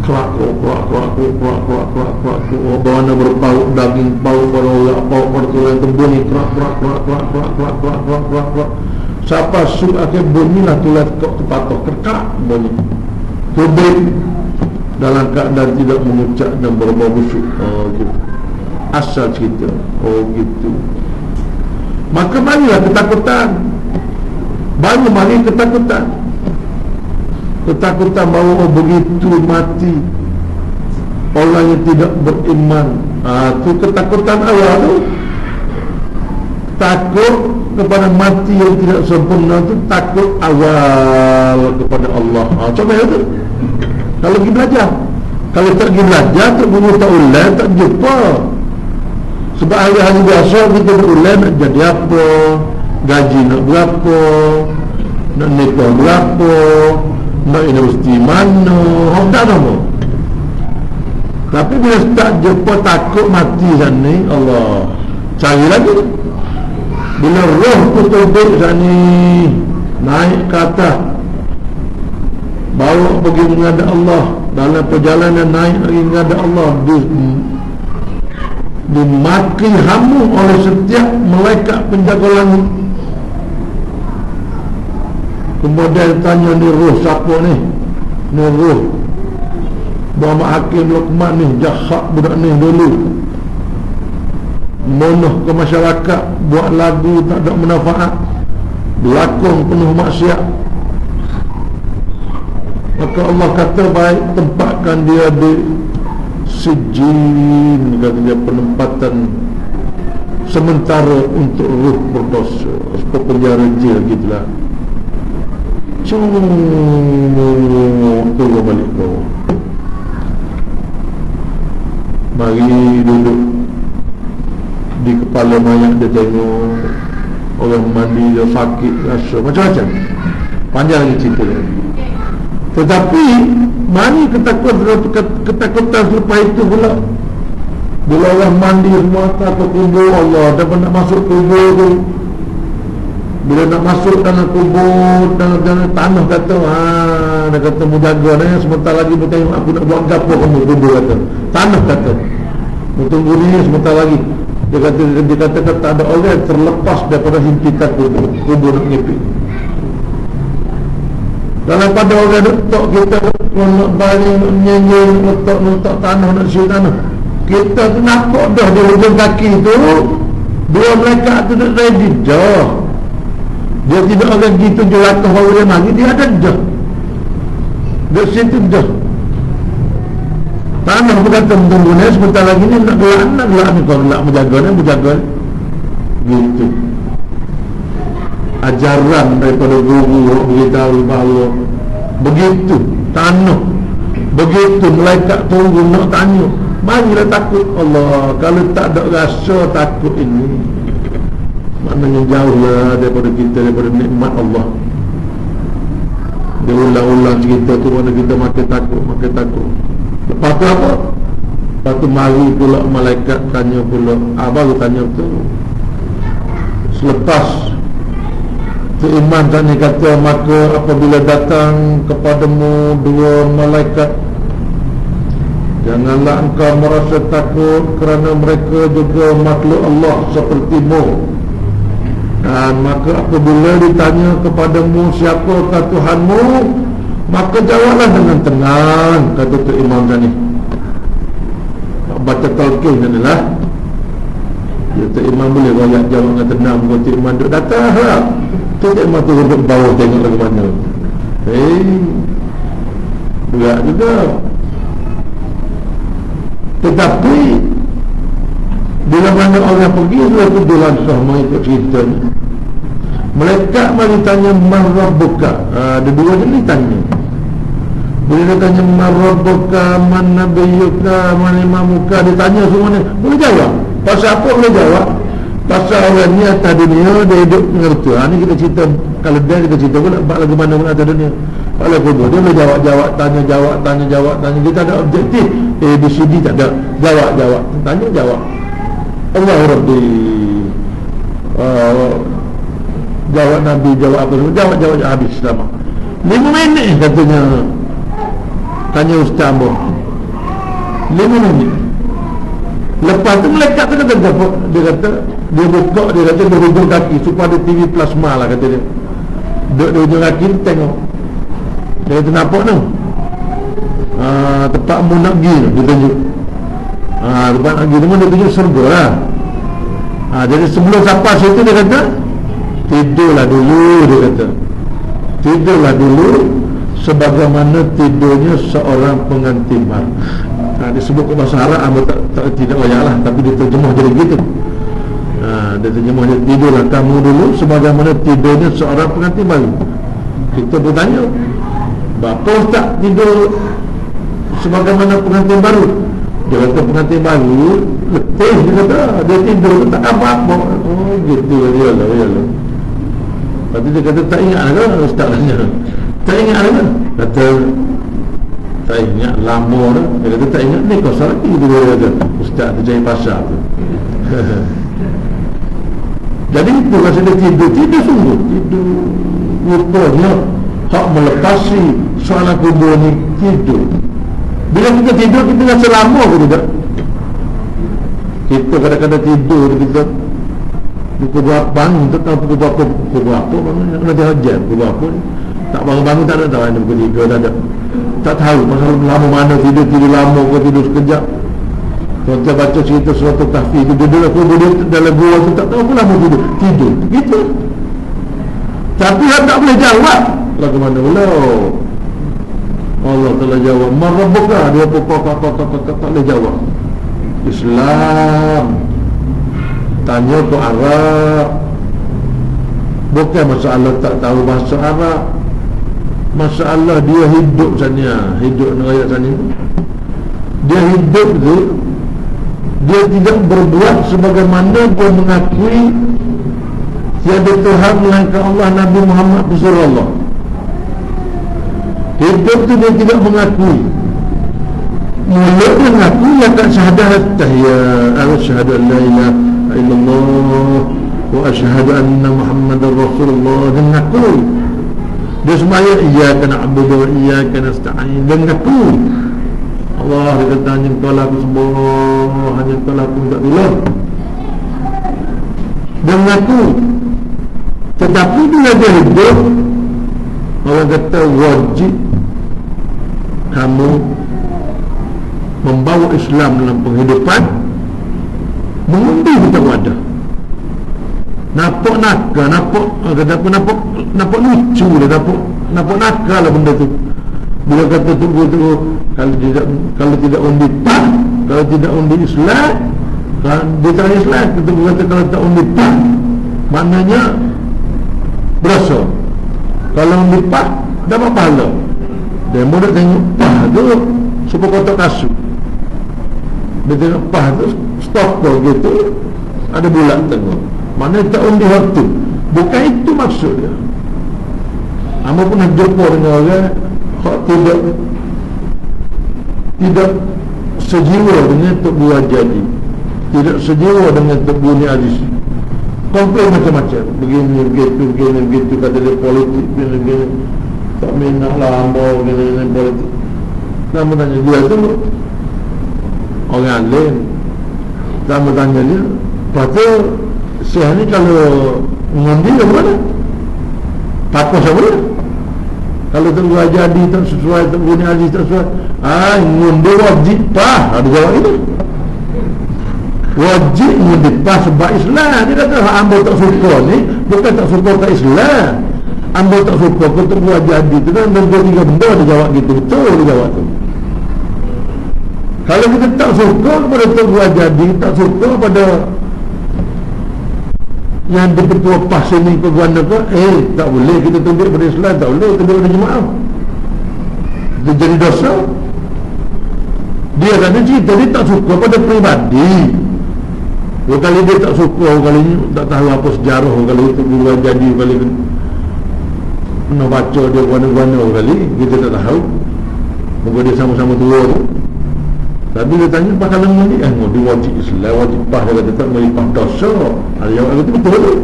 kelak, bagaimana berpaut daging, paut pada orang, paut pada tulang tembung ni, kelak. Siapa suka akan bunyilah tulang kok terpatok, kerkak bunyi. Tubik dalam keadaan tidak mengucap dan berbau busuk. Gitu. Asal cerita. Gitu. Maka marilah ketakutan. Baru mari ketakutan. Ketakutan bahawa begitu mati orang yang tidak beriman. Itu ketakutan awal tu. Takut kepada mati yang tidak sempurna tu, takut awal kepada Allah. Coba itu. Kalau pergi belajar, kalau tak pergi belajar, tak guru tak ulang, tak jumpa. Sebab hari-hari biasa kita berulang nak jadi apa, gaji nak berapa, nak nikah berapa, nak universiti mana, tak nama. Tapi bila tak jumpa, takut mati sana, Allah cari lagi. Bila roh tu tubik sana, naik ke atas, bawa pergi menghadap Allah, dalam perjalanan naik lagi menghadap Allah, dimaki hamu oleh setiap malaikat penjaga langit. Kemudian tanya, ni roh siapa ni? Ni roh Muhammad Hakim Luqman ni, jahat budak ni dulu, monoh ke masyarakat, buat lagu tak ada manfaat, berlakon penuh maksiat. Maka Allah kata, baik, tempatkan dia di sijin, kata dia, penempatan sementara untuk ruh berdosa, seperti penjara jail gitulah. Tunggu balik kau, mari duduk di kepala mayat, dia tengok orang mandi, dia sakit, rasa macam-macam, panjang lagi cerita dia. Tetapi mari ketakutan selepas itu pula, bila orang mandi semua takut kubur Allah, dah nak masuk kubur tu, bila nak masuk dalam kubur, dalam tanah, kata dia kata mujaga ni, sebentar lagi bertanya aku nak buat apa kamu kubur, kata tanah, kata tunggu ni sebentar lagi. Dia kata tak ada orang terlepas daripada himpitan kubur nak ngipik. Dalam pada orang letak kita nak balik, nak nyanyi, letak tanah, nak siut tanah, kita tu nampak dah di hujung kaki tu dua malaikat tu dah ready dah. Dia tidak akan gitu je lakah baru dia mari, dia ada dah di situ dah. Tanah berkata tunggu ni sebentar lagi ni nak gelak ni, kau nak menjaga ni gitu. Ajaran daripada guru beritahu bahawa begitu tanah, begitu malaikat tunggu nak tanya, marilah takut Allah. Kalau tak ada rasa takut ini, maknanya jauhlah daripada kita, daripada nikmat Allah. Dia ulang-ulang cerita tu, mana kita makin takut. Lepas tu apa? Lepas tu mari pula malaikat tanya pula, baru tanya tu. Selepas tu iman tadi kata, maka apabila datang kepadamu dua malaikat, janganlah engkau merasa takut, kerana mereka juga makhluk Allah sepertimu. Dan maka apabila ditanya kepadamu siapakah Tuhanmu, maka jawablah dengan tenang, kata tu imam tadi. Baca talqin adalah dia tu imam boleh royak jawab dengan tenang. Kau tu imam duduk datang lah, tu imam tu duduk bawah tengok lagi mana. Berat juga. Tetapi bila mana orang pergi, dia tu dia langsung mengikut cerita ni. Mereka mari tanya man rabbuka, dua ni tanya. Bila dia tanya man rabbuka, man nabiyuka, man imamuka, dia tanya semua ni, boleh jawab. Pasal apa boleh jawab? Pasal orang ni atas dunia dia hidup mengerti. Ni kita cerita, kalau dia kita cerita pula lagu mana pun atas dunia. Kalau kubur dia boleh jawab, tanya jawab. Dia tak ada objektif ABCD, tak ada. Jawab, tanya jawab. Allah Rabbi, jawab Nabi, jawab apa semua, jawab habis selama 5 minit katanya. Tanya Ustaz Ambo 5 minit. Lepas tu malaikat tu kata apa? Dia kata, dia buka, dia kata di hujung kaki, supaya ada TV plasma lah, kata dia. Duduk di hujung kaki, tengok. Dia kata nampak tu, tempat mu nak pergi tu, dia tunjuk. Tempat nak pergi tu, dia tunjuk surga lah. Jadi sebelum sampai situ, dia kata tidurlah dulu, dia kata tidurlah dulu sebagaimana tidurnya seorang pengantin baru. Disebut ke bahasa Arab, tidak wajarlah, tapi dia terjemah jadi gitu. Dia terjemah jadi tidurlah kamu dulu sebagaimana tidurnya seorang pengantin baru. Kita bertanya, bapa Ustaz tidur sebagaimana pengantin baru? Dia kata pengantin baru letih, dia kata dia tidur tak apa-apa. Oh gitu, yalah. Lepas tu dia kata tak ingat ke Ustaz tanya? Tak ingat ke? Kata tak ingat, lama dah. Dia kata tak ingat, ni kau salah lagi. Dia kata Ustaz tu jahit pasal tu. Jadi itu rasa dia tidur sungguh, tidur rupanya hak melepasi soalan kubur ni tidur. Bila kita tidur, kita rasa lama ke tidak? Kita kadang-kadang tidur, kita pukul berapa ni, tak tahu pukul berapa mana kena dihajar, pukul berapa ni tak bangun-bangun, tak ada tahu ada pukul 3, tak ada, tak tahu masalah lama mana tidur lama ke tidur sekejap. Tuan-tuan baca cerita surat Al-Kahfi, duduk aku duduk dalam gua tu, tak tahu apa lama tidur gitu. Tapi tak boleh jawab lagu mana pula Allah telah jawab marabbuka, dia pokok tak boleh jawab. Islam tanya tu Arab, bukan masalah tak tahu bahasa Arab, masalah dia hidup sana, hidup negara sana. Dia hidup tu, dia tidak berbuat sebagaimana dia mengakui tiada Tuhan melainkan Allah, Nabi Muhammad Rasulullah. Hidup tu dia tidak mengakui. Mulut dia mengaku ya tak syahadat tahiyat, asyhadu an la ilaha illallah wa asyhadu anna Muhammadar Rasulullah, dia mengaku. Dia sembahyang iyyaka na'budu wa iyyaka nasta'in, dia mengaku. Allah dia kata hanya Engkau lah aku sembah, hanya Engkau lah aku minta tolong. Dia mengaku. Tetapi bila dia hidup, orang kata wajib kamu membawa Islam dalam penghidupan, mengundi kita wadah. Nampak nakal, nampak lucu dia, nampak nakal lah benda tu. Bila kata tunggu kalau tidak undi PAH, kalau tidak undi Islam, kan dia tak Islam, kita kata kalau tak undi PAH, maknanya berasa. Kalau undi PAH dapat pahala. Dia mula tengok PAH tu supaya kotak kasut. Dia tengok PAH tu stopper gitu, ada bulat tengok. Mana tak undi waktu. Bukan itu maksud dia. Amba pernah jumpa dengan orang hak tidak sejiwa dengan Tok Guru Jadi, tidak sejiwa dengan Tok Guru Aziz. Komplain macam-macam, begini begitu, kata dia politik begini, tak minat lah hamba begini politik. Dan bertanya dia tu orang alim, dan bertanya dia, patut saya ni kalau mengundi ke mana? Takut sama dia. Kalau tak boleh jadi tak sesuai, tak boleh Aziz tak sesuai, mengundi wajib PAH. Ada jawab itu. Wajib mengundi PAH sebab Islam. Dia kata hamba tak suka ni, bukan tak suka ke Islam, hamba tak suka ke tak boleh jadi tu kan. Dan 2-3 benda dia jawab gitu. Betul dia jawab tu. Kalau kita tak suka kepada tak boleh jadi, tak suka pada yang berketua PAH sini ke guana ke, tak boleh kita tunjuk pada Islam, tak boleh tunjuk pada jemaah, dia jadi dosa. Dia kata cerita dia tak suka pada peribadi. Kali dia tak suka, kali ni tak tahu apa sejarah, kali itu dua jadi, kali pernah baca dia guana-guana, kali kita tak tahu. Mungkin dia sama-sama tua tu. Tapi dia tanya apa kalau mandi? Dia wajib Islam, wajib PAH. Dia kata tak melipah dosa. Ada jawab itu betul tu.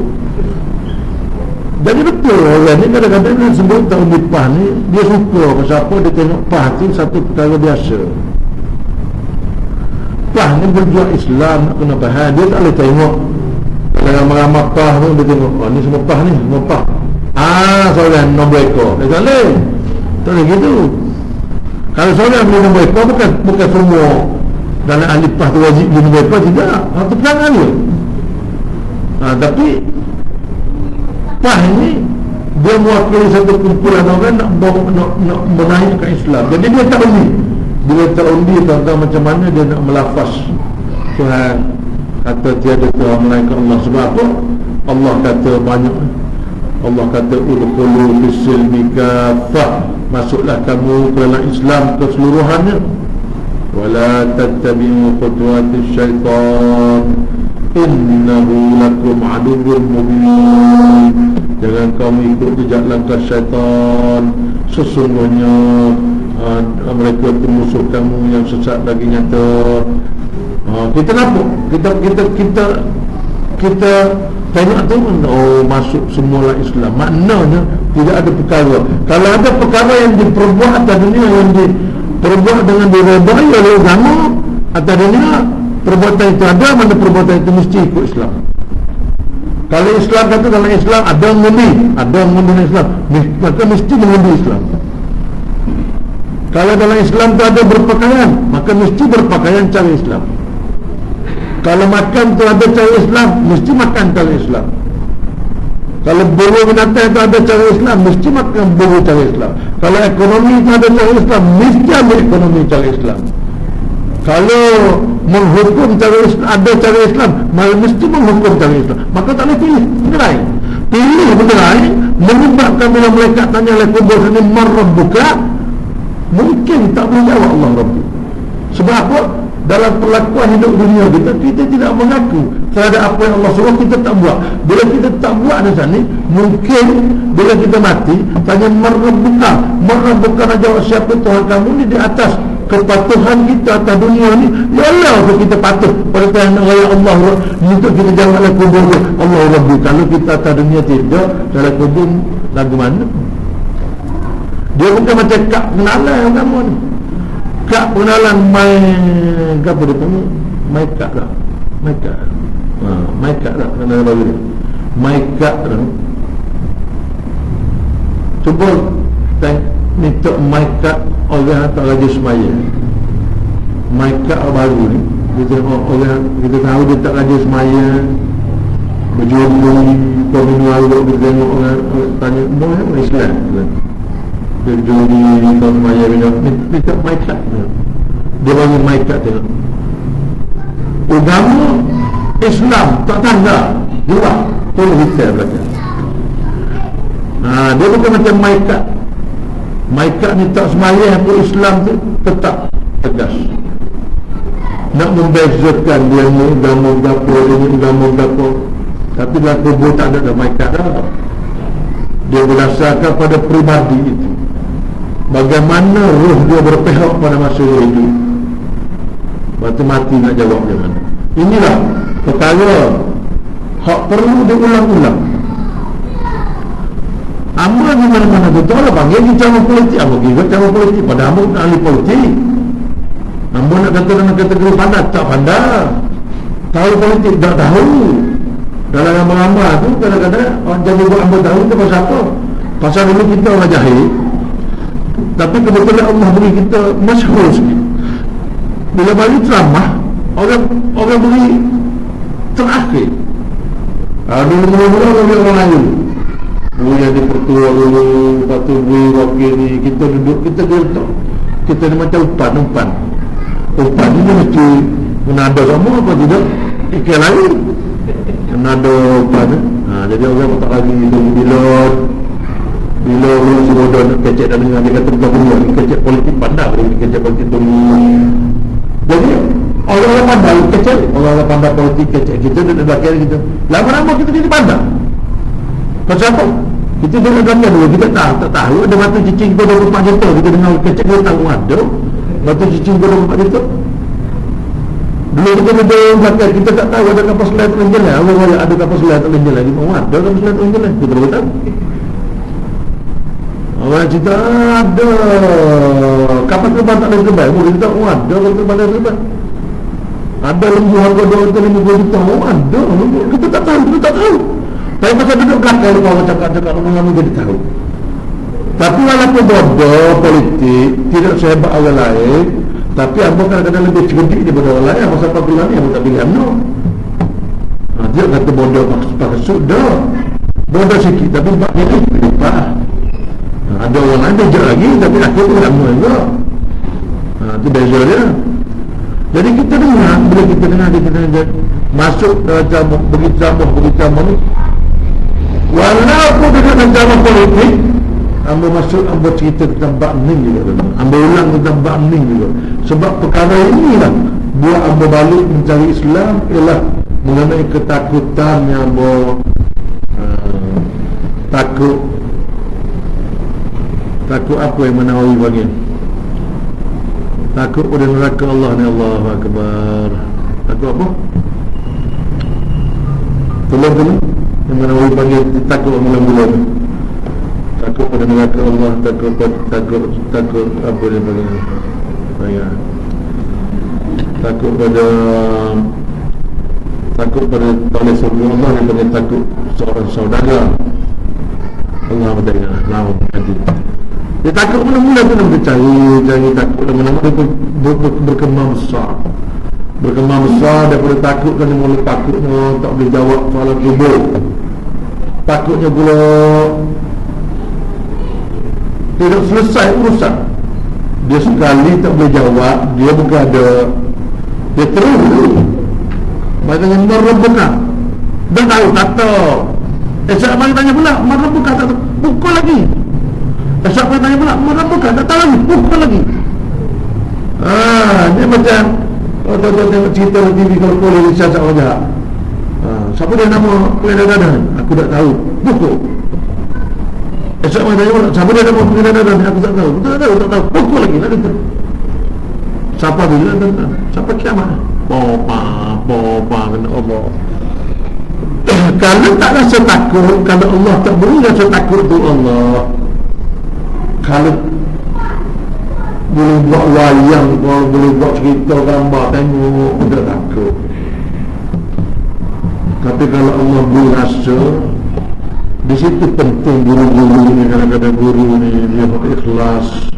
Jadi betul orang ni kadang-kadang dia sebut tak undi PAH ni, dia suka pasal apa, dia tengok PAH tu satu perkara biasa. PAH ni berjuang Islam, nak kena faham. Dia tak boleh tengok kalau ramai-ramai PAH tu, dia tengok ni semua PAH ni, semua PAH. Seorang nombor ekor. Dia tak boleh. Tak boleh gitu. Kalau seorang beli nombor ekor, bukan semua dalam ahli PAH tu wajib beli nombor ekor, tidak. Itu perangan dia. Tapi PAH ini dia mewakili satu kumpulan orang nak menaikkan Islam. Jadi dia tak undi. Dia tak undi, tuan-tuan, macam mana dia nak melafaz Tuhan kata tiada Tuhan melainkan Allah. Sebab apa? Allah kata banyak. Allah kata udkhulu fis-silmi kafah, masuklah kamu ke dalam Islam keseluruhannya. Wala tattabi'u khutuwatis syaitan innahu lakum aduwwun mubin. Jangan kamu ikut jejak langkah syaitan, sesungguhnya mereka itu musuh kamu yang sesat lagi nyata. Kita nampak, kita tengok tu, oh masuk semula Islam. Maknanya tidak ada perkara. Kalau ada perkara yang diperbuat atas dunia, yang diperbuat dengan diredai oleh agama atas dunia, perbuatan itu ada, mana perbuatan itu mesti ikut Islam. Kalau Islam kata dalam Islam ada mengundi Islam, maka mesti mengundi Islam. Kalau dalam Islam tu ada berpakaian, maka mesti berpakaian cara Islam. Kalau makan tu ada cara Islam, mesti makan cara Islam. Kalau buru binatang tu ada cara Islam, mesti makan buru cara Islam. Kalau ekonomi tu ada cara Islam, mesti ambil ekonomi cara Islam. Kalau menghukum cara Islam, ada cara Islam, mesti menghukum cara Islam. Maka tak boleh pilih benda lain. Pilih benda lain menyebabkan bila mereka tanya oleh kubur ini, man rabbuka, mungkin tak boleh jawab Allah Rabbi. Sebab apa? Dalam perlakuan hidup dunia kita tidak mengaku terhadap apa yang Allah suruh, kita tak buat. Bila kita tak buat di sana, mungkin bila kita mati tanya man rabbuka, nak jawab siapa Tuhan kamu ni di atas kepatuhan kita atas dunia ni. Ya Allah, untuk kita patuh pada Tuhan raya Allah, untuk kita jawab dalam kubur Allah Rabbi. Kalau kita atas dunia tidak, dalam kubur lagu mana? Dia bukan macam kak pengenalan kamu ni. Kak pengenalan apa dia panggil? Kak lah. Kak lah. Kena bagi dia. Kak lah. Cuba minta kak orang tak rajin semaya. Kak baru ni, kita tahu dia tak rajin semaya, berjuang kau minum air, kita tengok orang tanya, boleh Islam? Dia juri kau semaya minum, minta kak. Dia bagi kak tengok. Agama Islam tak tanda dua tolong kita belakang. Dia bukan macam kak ni tak semaya, aku Islam tu tetap tegas. Nak membezakan dia ni agama berapa, dia ni agama berapa. Tapi dalam kubur tak ada kak dah. Dia berdasarkan pada peribadi itu, bagaimana roh dia berpihak pada masa dia hidup. Waktu mati nak jawab dia mana. Inilah perkara hak perlu diulang-ulang. Amba di mana-mana betul lah panggil bicara politik. Amba kira bicara politik, pada amba ahli politik. Amba nak kata dalam kategori pandai, tak pandai. Tahu politik, tak tahu. Dalam gambar-gambar tu kadang-kadang orang jadi buat amba tahu tu pasal apa? Pasal dulu kita orang jahil, tapi kebetulan Allah beri kita masyhur sikit. Bila bagi ceramah, orang beri terakhir. Dulu-mula orang lain boleh ada pertua dulu, lepas tu beri wakil ni, kita duduk, kita gertak, kita ni macam umpan ni dia mesti menada sama apa tidak ikan lain menada umpan ni. Jadi orang tak lagi bila orang suruh nak kecek dan dengan dia kata bukan punya, kecek politik pandai, kecek politik dulu. Jadi orang-orang pandai kecek, orang-orang pandai politik kecek kita dan belakang kita. Lama-lama kita jadi pandai. Pasal apa? Kita dengar gambar dulu, kita tak tahu ada batu cicing kita 24 juta, kita dengar kecek kita tahu ada batu cicing kita 24 juta. Dulu kita duduk belakang, kita tak tahu ada kapal selam tak jalan. Orang-orang ada kapal selam tak jalan lagi. Ada kapal selam tak jalan, kita baru tahu. Orang cerita ada kapal terbang tak ada terbang. Kita tahu ada kapal terbang tak ada terbang. Ada lembu harga 250 juta. Ada, kita tak tahu. Tapi pasal duduk belakang orang cakap-cakap orang jadi tahu. Tapi walaupun bodoh politik, tidak sehebat orang lain, tapi apa kadang-kadang lebih cerdik daripada orang lain. Masa panggilan ni, aku tak pilih UMNO. Dia kata bodoh pakai sudah. Bodoh sikit, tapi sebab dia berlimpah. Ada orang lain bejak lagi, tapi akhirnya UMNO juga. Itu beza dia. Jadi kita dengar, bila kita dengar masuk dalam bagi ceramah ni, walaupun dengan ceramah politik, amba masuk, amba cerita tentang Ba'ning juga, amba ulang tentang Ba'ning juga. Sebab perkara ini lah buat amba balik mencari Islam, ialah mengenai ketakutan yang amba takut apa yang Nawawi panggil, takut pada neraka Allah ni. Allahu Akbar. Takut apa? Tolong Yang mana orang panggil takut mula-mula tu. Takut pada neraka Allah, takut apa dia panggil. Ya. Takut pada toleh surga Allah, dia panggil takut seorang saudara. Allah berdengar lawan hati. Dia takut mula-mula tu nak cari takut lama-lama dia berkembang besar daripada takut kan dia mula takutnya tak boleh jawab soalan kubur, takutnya pula tidak selesai urusan dia, sekali tak boleh jawab dia bergada, dia terus macam merebutkan dah tahu kata esok mari tanya pula merebutkan tak tahu, pukul lagi. Esok mari tanya pula merebutkan tak tahu lagi, pukul lagi. Dia macam tuan-tuan tengok cerita di TV kalau boleh disiasat orang jahat. Siapa dia nama pengendara ni? Aku tak tahu, pukul. Esok mari tanya pula siapa dia nama pengendara ni? Aku tak tahu, tak tahu, pukul lagi. Siapa bila tentang? Siapa kiamat? Popa kena Allah. Kalau tak rasa takut, kalau Allah tak beri rasa takut tu Allah. Kalau boleh buat wayang, boleh buat cerita gambar, tengok, tidak takut. Tapi kalau Allah beri rasa, di situ penting guru-guru ni, kadang-kadang guru ni dia ikhlas,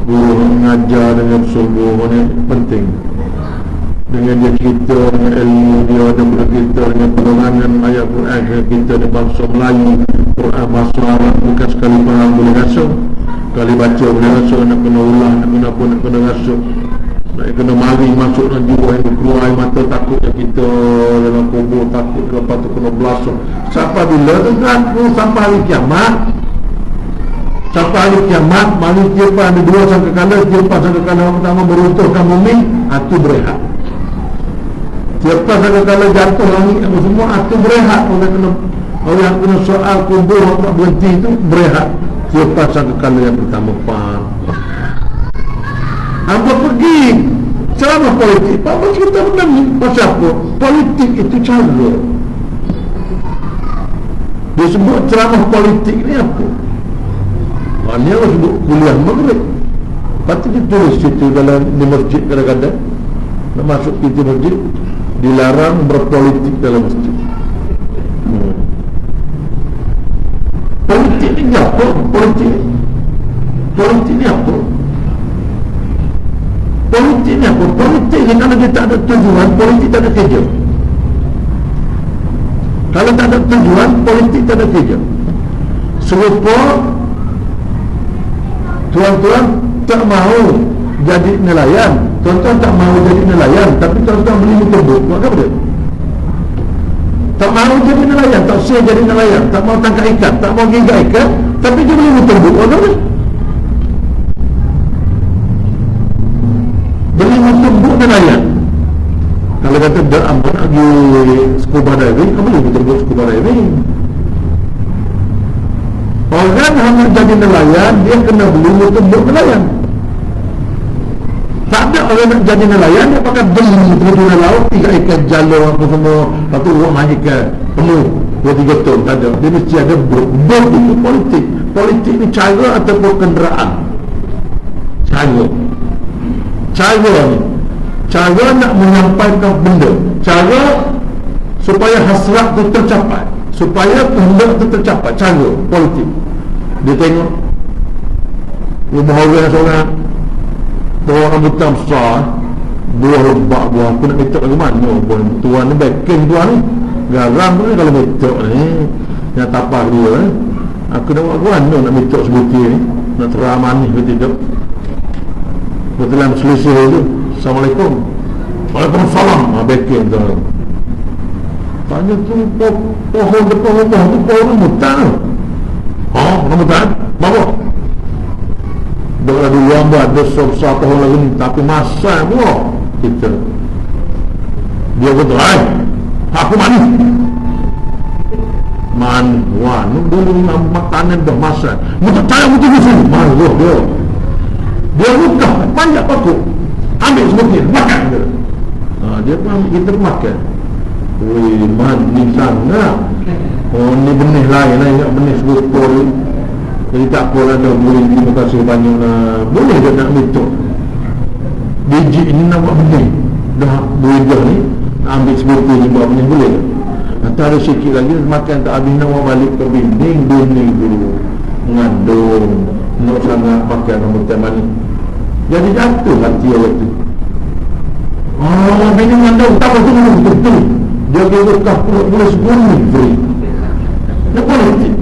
guru mengajar dengan sungguh ni penting. Dengan dia cerita dengan ilmu dia, daripada kita dengan penerangan ayat Quran kita di bangsa Melayu, Quran bahasa Arab bukan sekali faham boleh rasa, sekali baca boleh rasa, nak kena ulang, nak kena apa, nak kena rasa, nak kena mari masuk dalam jiwa yang keluar air mata, takutnya kita dalam kubur, takut ke apa tu kena belasah. Sampai bila tu kan? Sampai hari kiamat. Sampai hari kiamat, manusia ada dua sangkakala, sangkakala yang pertama meruntuhkan bumi, itu berehat. Siapa sangkakala jatuh langit apa semua, itu berehat. Orang yang kena soal kubur tak berhenti itu berehat. Siapa sangkakala yang pertama apa pergi ceramah politik, apa cerita benar ni? Pasal apa? Politik itu cara. Dia sebut ceramah politik ni apa? Dia harus sebut kuliah maghrib. Lepas tu dia tulis situ dalam di masjid, kadang-kadang nak masuk pintu masjid dilarang berpolitik dalam masjid. Politik ni apa? Politik ni apa? Politik ni apa? Politik ni kalau dia tak ada tujuan, politik tak ada kerja. Kalau tak ada tujuan, politik tak ada kerja. Serupa tuan-tuan tak mahu jadi nelayan, tuan-tuan tak mahu jadi nelayan, tapi tuan-tuan beli motor, buat apa dia? Tak mahu jadi nelayan, tak siap jadi nelayan, tak mahu tangkap ikan, tak mahu gigit ikan, tapi dia beli motor, buat apa dia? Beli motor nelayan. Kalau kata dah amat lagi scuba diving, apa beli motor scuba diving? Orang hanya jadi nelayan, dia kena beli motor nelayan. Tak ada orang nak jadi nelayan, dia pakai beli terjun laut, 3 ikan jalur apa semua, lepas tu rumah ikan penuh 2-3 ton, tak ada. Dia mesti ada bot. Bot itu politik. Politik ni cara ataupun kenderaan. Cara nak menyampaikan benda, cara supaya hasrat itu tercapai, supaya kehendak itu tercapai. Cara politik. Dia tengok rumah orang seorang bawa rambutan besar, buah rebak, buah aku nak metok lagi mana buah tuan ni, backing tuan ni garam ni, kalau metok ni yang tapak dia aku nak buat mana nak metok sebutir ni, nak terang manis ke tidak. Kebetulan selisih tu, Assalamualaikum, Waalaikumsalam, backing tu. Tanya tu pohon depan rumah tu pohon rambutan tu. Rambutan bawa dah dulu buat dosa besar tahun lagi ni, tapi masa pula kita dia kata aku manis wah ni dulu makanan dah masa untuk saya betul sini maluh dia buka banyak paku ambil sebutir makan dia pun kita makan Wih, manis sangat. Oh, ni benih lain lah, ingat benih serupa ni. Jadi tak apalah dah, boleh terima kasih banyak lah. Boleh dah nak minta biji ni nak buat benih. Dah buah ni nak ambil sebutir ni buat benih, boleh tak? Atau ada sikit lagi makan tak habis, nak buat balik ke benih dulu mengandung, nak sangat pakai rambutan manis. Jadi jatuh hati orang tu. Benih mengandung tak apa tu betul. Dia berkah pula sebelum free. Nak politik.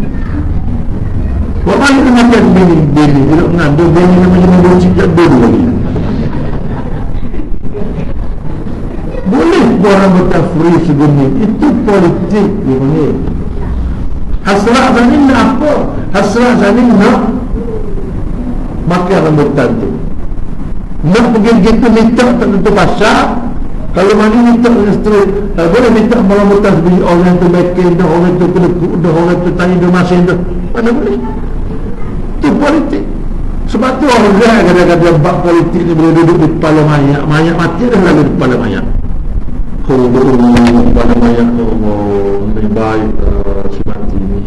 Buat balik ke makan benih dia mengandung benih namanya membuncit jatuh lagi. Boleh buat rambutan free segunung. Itu politik dia panggil. Hasrat Zanin nak apa? Hasrat Zanin nak makan rambutan tu. Nak pergi gitu minta tak tentu pasal. Kalau mana minta straight, boleh minta rambutan sebiji orang tu beken dah, orang tu kelekuk dah, orang tu tanya dah masin dah. Mana boleh? Itu politik. Sebab tu orang kadang-kadang bak politik ni boleh duduk di kepala mayat. Mayat mati dah lalu di kepala mayat. Kepala mayat tu lebih baik si mati ni.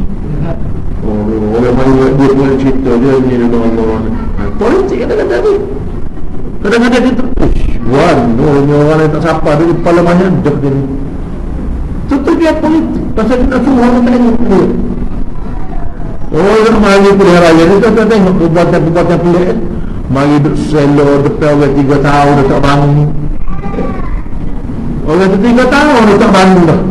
Orang mayat dia boleh cerita dia ni Allah. Politik kadang-kadang ni. Kadang-kadang dia terus orang yang tak sapa dia di kepala mayat dah dia ni. Itu dia politik. Pasal kita semua orang tengok dia. Orang mari kuliah raya ni kita tengok perbuatan-perbuatan pelik. Mari duduk selo depan orang 3 tahun dah tak bangun. Orang tu 3 tahun dah tak bangun dah.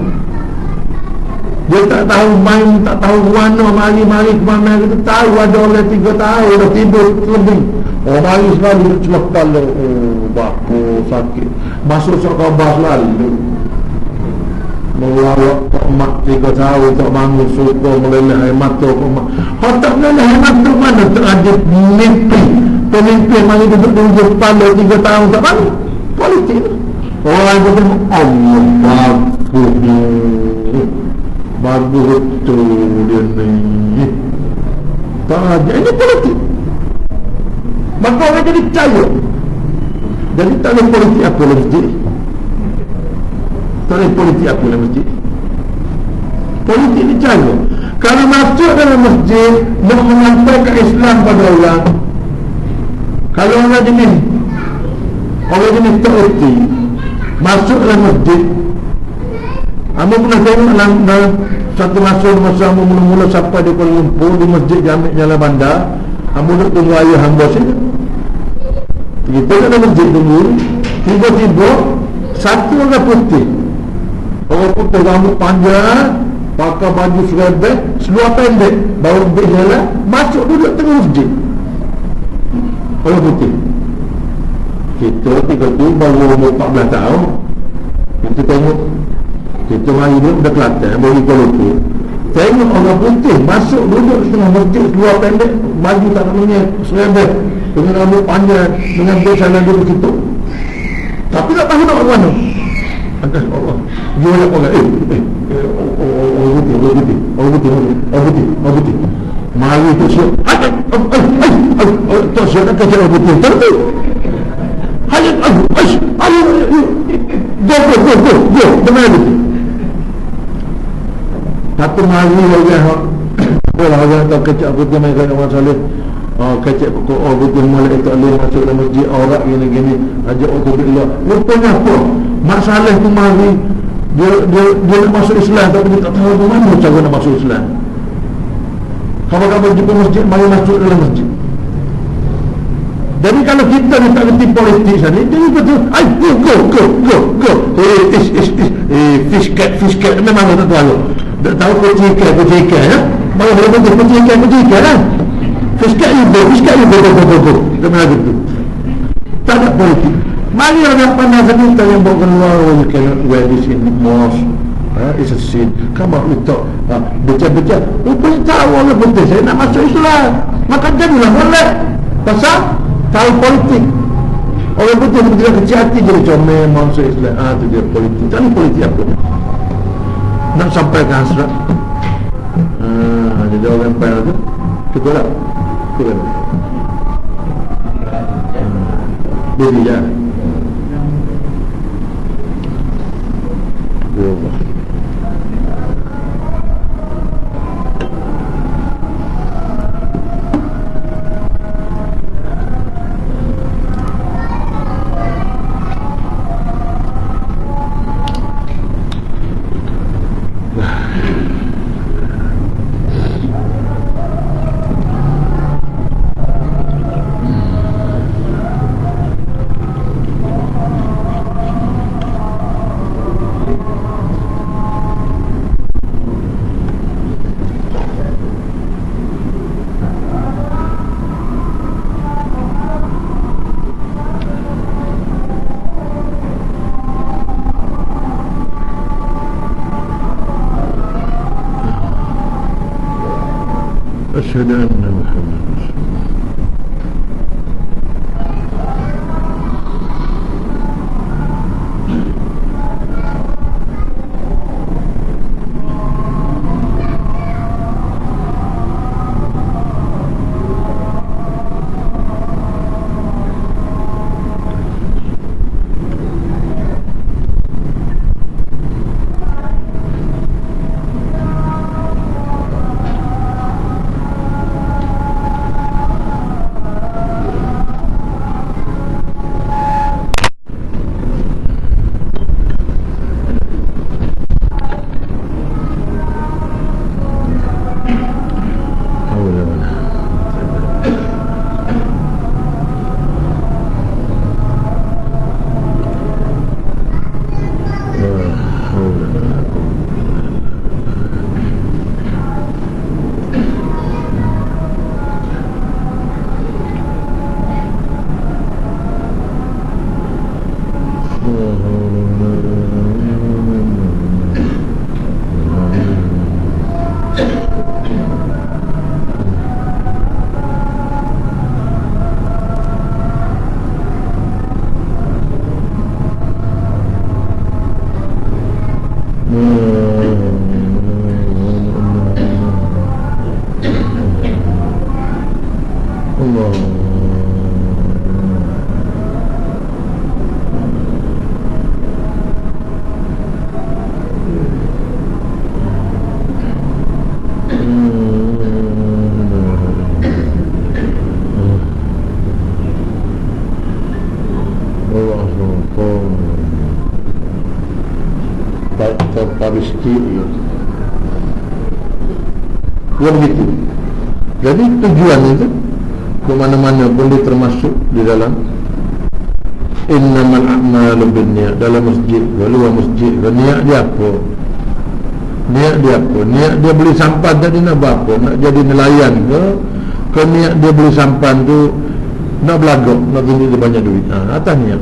Dia tak tahu main, tak tahu mana mari ke mana. Kita tahu ada orang 3 tahun dah tidur lebih. Mari selalu duduk celah kepala. Baku sakit. Masuk khabar selalu. Melawak tak mak 3 tahun tak bangun, suka meleleh air mata ke mak. Kalau tak meleleh air mata mana terada mimpi pemimpin mari duduk kepala 3 tahun tak bangun. Politik tu. Orang yang bertemu Allah bagus betul dia ni. Tak ada. Ini politik. Maka orang jadi percaya. Jadi tak ada politik apa dalam masjid. Tak ada politik apa dalam masjid. Politik ni cara. Kalau masuk dalam masjid nak menyampaikan Islam pada orang. Kalau orang jenis tak erti masuk dalam masjid. Amba pernah tengok dalam satu masa mula-mula sampai di Kuala Lumpur di masjid Jami' Jalan Bandar. Amba nak tunggu ayah hamba sini. Kita dalam masjid tunggu. Tiba-tiba satu orang putih. Orang putih rambut panjang, pakai baju serebek, seluar pendek, baru lebih jalan, masuk duduk tengah masjid. Orang putih. Kita ketika tu baru umur 14 tahun. Kita tengok, kita mari duduk dah Kelantan, baru Kuala Lumpur. Tengok orang putih masuk duduk tengah masjid, seluar pendek, baju tak namanya serebek, dengan rambut panjang, dengan bersalah duduk situ. Tapi tak tahu nak mana. Atas Allah. Dia nak orang orang putih. Mari tu siap. Tak siap nak kerja orang putih. Tentu. Hayat go. Benar itu. Satu mari orang tak kerja putih mereka orang salih. Kecek pokok putih mulai tak boleh masuk dalam masjid orang gini ajak untuk Allah. Rupanya apa? Masalah tu mari dia nak masuk Islam tapi dia tak tahu bagaimana cara nak masuk Islam. Kamu jumpa masjid, mari masuk dalam masjid. Jadi kalau kita ni tak kerti politik sana, jadi betul. Go. Fish cat memang tak tahu. Tak tahu kucing ikan ya. Malah boleh bentuk kucing ikan lah. Fish cat go. Memang begitu. Tak ada politik. Mari orang pandang kita yang bawa keluar, you cannot wear this in mosque. It's a sin. Come on, we talk. Becah. Rupanya tahu orang putih saya nak masuk Islam. Maka jadilah boleh. Pasal tahu politik. Orang putih begitu kecil hati jadi comel masuk Islam. Itu dia politik. Tak ada politik apa. Nak sampai ke hasrat. Jadi orang payah tu kita lah. Jadi ya. asyhadu anna Muhammadar Rasulullah. Ya begitu. Jadi tujuan itu ke mana-mana pun dia termasuk di dalam innamal a'malu binniyat. Dalam masjid, luar masjid, niat dia apa? Niat dia apa? Niat dia beli sampan tadi nak apa? Nak jadi nelayan ke niat dia beli sampan tu nak belagak, nak tunjuk dia banyak duit. Atas niat.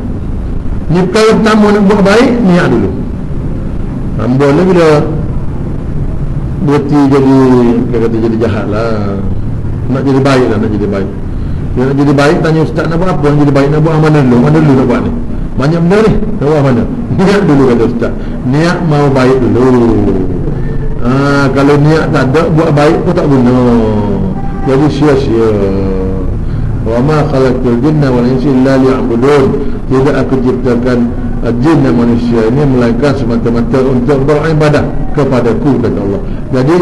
Ni kalau pertama nak buat baik, niat dulu. Boleh bila berarti jadi jahat lah. Nak jadi baik lah, nak jadi baik. Dia nak jadi baik, tanya ustaz nak buat apa? Nak jadi baik nak buat mana dulu? Mana dulu nak buat ni? Banyak benda ni, nak buat mana? Niat dulu kata ustaz. Niat mau baik dulu. Kalau niat tak ada, buat baik pun tak guna. Jadi sia-sia. Wa ma khalaqtul jinna wal insa illa liya'budun. Tidak aku ciptakan jin dan manusia ini melainkan semata-mata untuk beribadah kepadaku, kata Allah. Jadi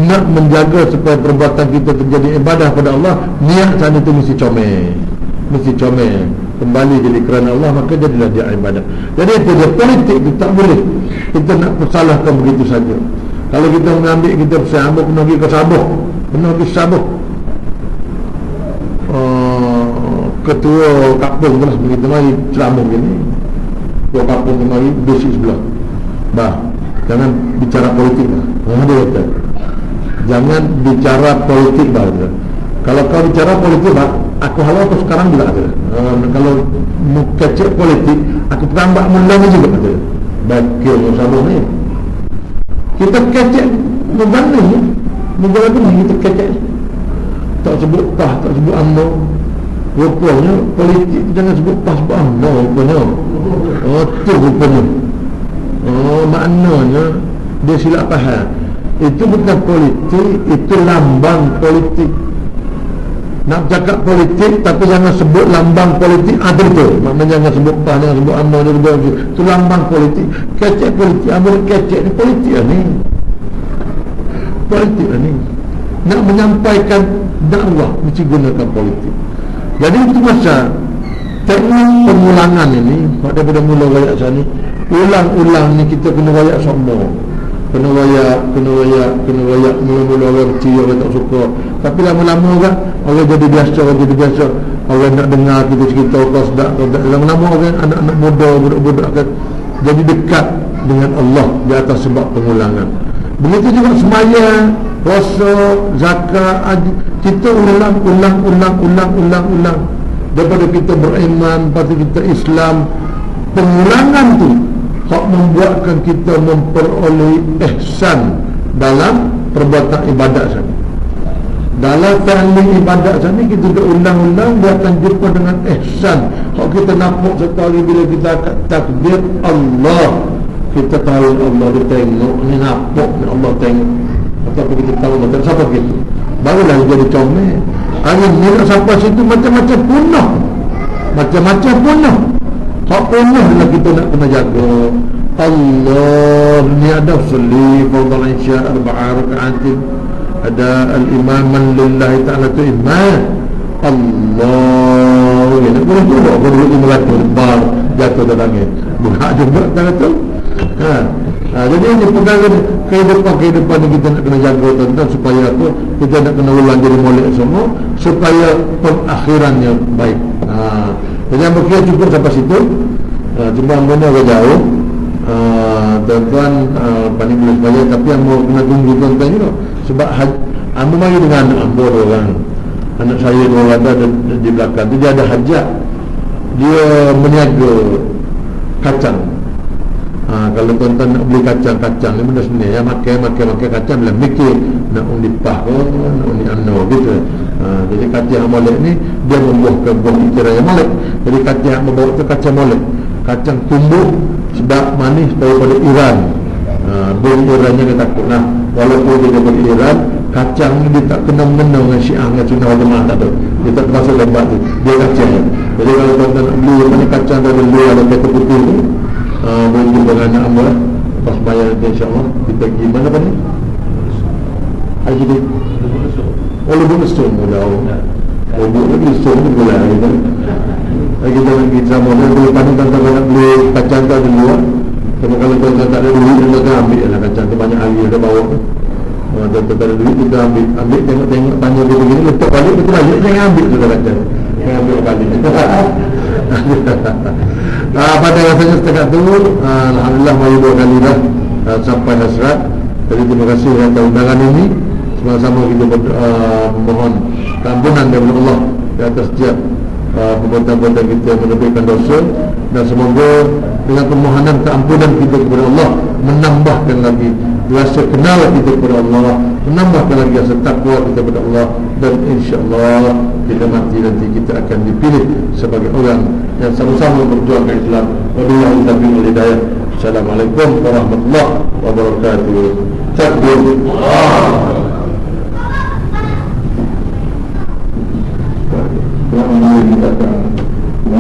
nak menjaga supaya perbuatan kita terjadi ibadah pada Allah, niat sana itu mesti comel, kembali jadi kerana Allah, maka jadilah dia ibadah. Jadi itu dia politik itu tak boleh kita nak persalahkan begitu saja. Kalau kita mengambil, kita bersambung, kena pergi ke Sabah, ketua kampung terus begitu mari ceramah begini, ketua kampung mari basic sebelah jangan bicara politik lah. Dia kata jangan bicara politik bah. Kalau kau bicara politik bah, aku halau kau sekarang juga ada. Kalau mau kecek politik, aku tambah mula juga ada. Bakil Sabah ni kita kecek berbanding ni, negara tu kita kecek tak sebut pah, tak sebut amno. Rupanya politik jangan sebut pah, sebut amno rupanya. Tu rupanya. Maknanya dia silap faham. Itu bukan politik, itu lambang politik. Nak cakap politik tapi jangan sebut lambang politik, betul. Maknanya jangan sebut pah, jangan sebut amno, itu lambang politik. Kecek politik, ambil kecek ni politik ni. Politik ni. Nak menyampaikan dakwah mesti gunakan politik. Jadi itu masa teknik pengulangan ini daripada mula rakyat sana, ulang-ulang ni kita kena rakyat semua. Kena rakyat mula-mula orang kecil, orang tak suka. Tapi lama-lama kan orang jadi biasa. Orang nak dengar kita cerita kau sedap. Lama-lama orang anak-anak muda, budak-budak akan jadi dekat dengan Allah di atas sebab pengulangan. Begitu juga sembahyang, puasa, zakat, haji, kita ulang. Daripada kita beriman, daripada kita Islam, pengulangan tu hak membuatkan kita memperoleh ihsan dalam perbuatan ibadat sana. dalam ta'lim ibadat sana kita dah ulang-ulang dia akan jumpa dengan ihsan. Kalau kita nampak sekali bila kita takbir Allah, kita tahu Allah dia tengok ni, nampak ni Allah tengok, ataupun kita tahu macam siapa gitu, barulah jadi comel. Hari ni nak sampai situ macam-macam punah, macam-macam punah. Hak punah lah kita nak kena jaga. Allah ni ada seli fardhu isya arba'a raka'atin, ada al-imaman lillahi ta'ala tu imam Allah ni nak boleh juga kalau dia melakukan lebar jatuh ke langit bukan juga tak tu. Jadi ini perkara kehidupan ni kita nak kena jaga tuan-tuan, supaya apa, kita nak kena ulang jadi molek semua supaya pengakhirannya baik. Jadi yang berkira cukup sampai situ. Cuma mana agak jauh tuan-tuan, paling boleh supaya, tapi yang mau kena tunggu tuan-tuan juga. Sebab ambo mari dengan anak ambo orang, anak saya dua ada di belakang tu, dia ada hajat, dia meniaga kacang. Kalau tuan-tuan nak beli kacang ni benda sebenarnya ya, makan kacang bila mikir nak undi pah ke nak undi ano gitu. Jadi kacang molek ni dia membuahkan buah pikiran yang molek. Jadi kacang yang membawa tu kacang molek, kacang tumbuh sebab manis daripada Iran. Beri Irannya dia takut lah, walaupun dia daripada Iran, kacang ni dia tak kena mengenal dengan Syiah dengan Sunnah wal Jamaah, tak ada, dia tak termasuk lembat tu, dia kacang. Jadi kalau tuan-tuan nak beli mana kacang dari luar ada kata putih tu, boleh jumpa dengan anak amba lepas bayar nanti insyaAllah. Kita pergi mana apa ni? Haji ni Lubuk Lesung Lubuk Lesung ni pula kita kita nak pergi sama dia boleh pandang tuan-tuan nak beli kacang tu ada luar. Tapi kalau tuan-tuan tak ada duit, kita ambil lah kacang tu, banyak hari dia bawa. Tuan-tuan tak ada duit, kita ambil tengok tanya dia begini, letak balik, kita balik, jangan ambil tu kacang, jangan ambil balik. Pada rasanya setakat tu, alhamdulillah mari 2 kali dah sampai hasrat. Jadi terima kasih atas undangan ini. Sama-sama kita mohon keampunan daripada Allah di atas setiap perbuatan-perbuatan kita menebihkan dosa, dan semoga dengan permohonan keampunan kita kepada Allah menambahkan lagi rasa kenal kita kepada Allah, menambahkan lagi rasa takwa kita kepada Allah, dan insya-Allah bila mati nanti kita akan dipilih sebagai orang yang sama-sama berjuang Islam. Wabillahi taufiq wal hidayah. Assalamualaikum warahmatullahi wabarakatuh. Takbir.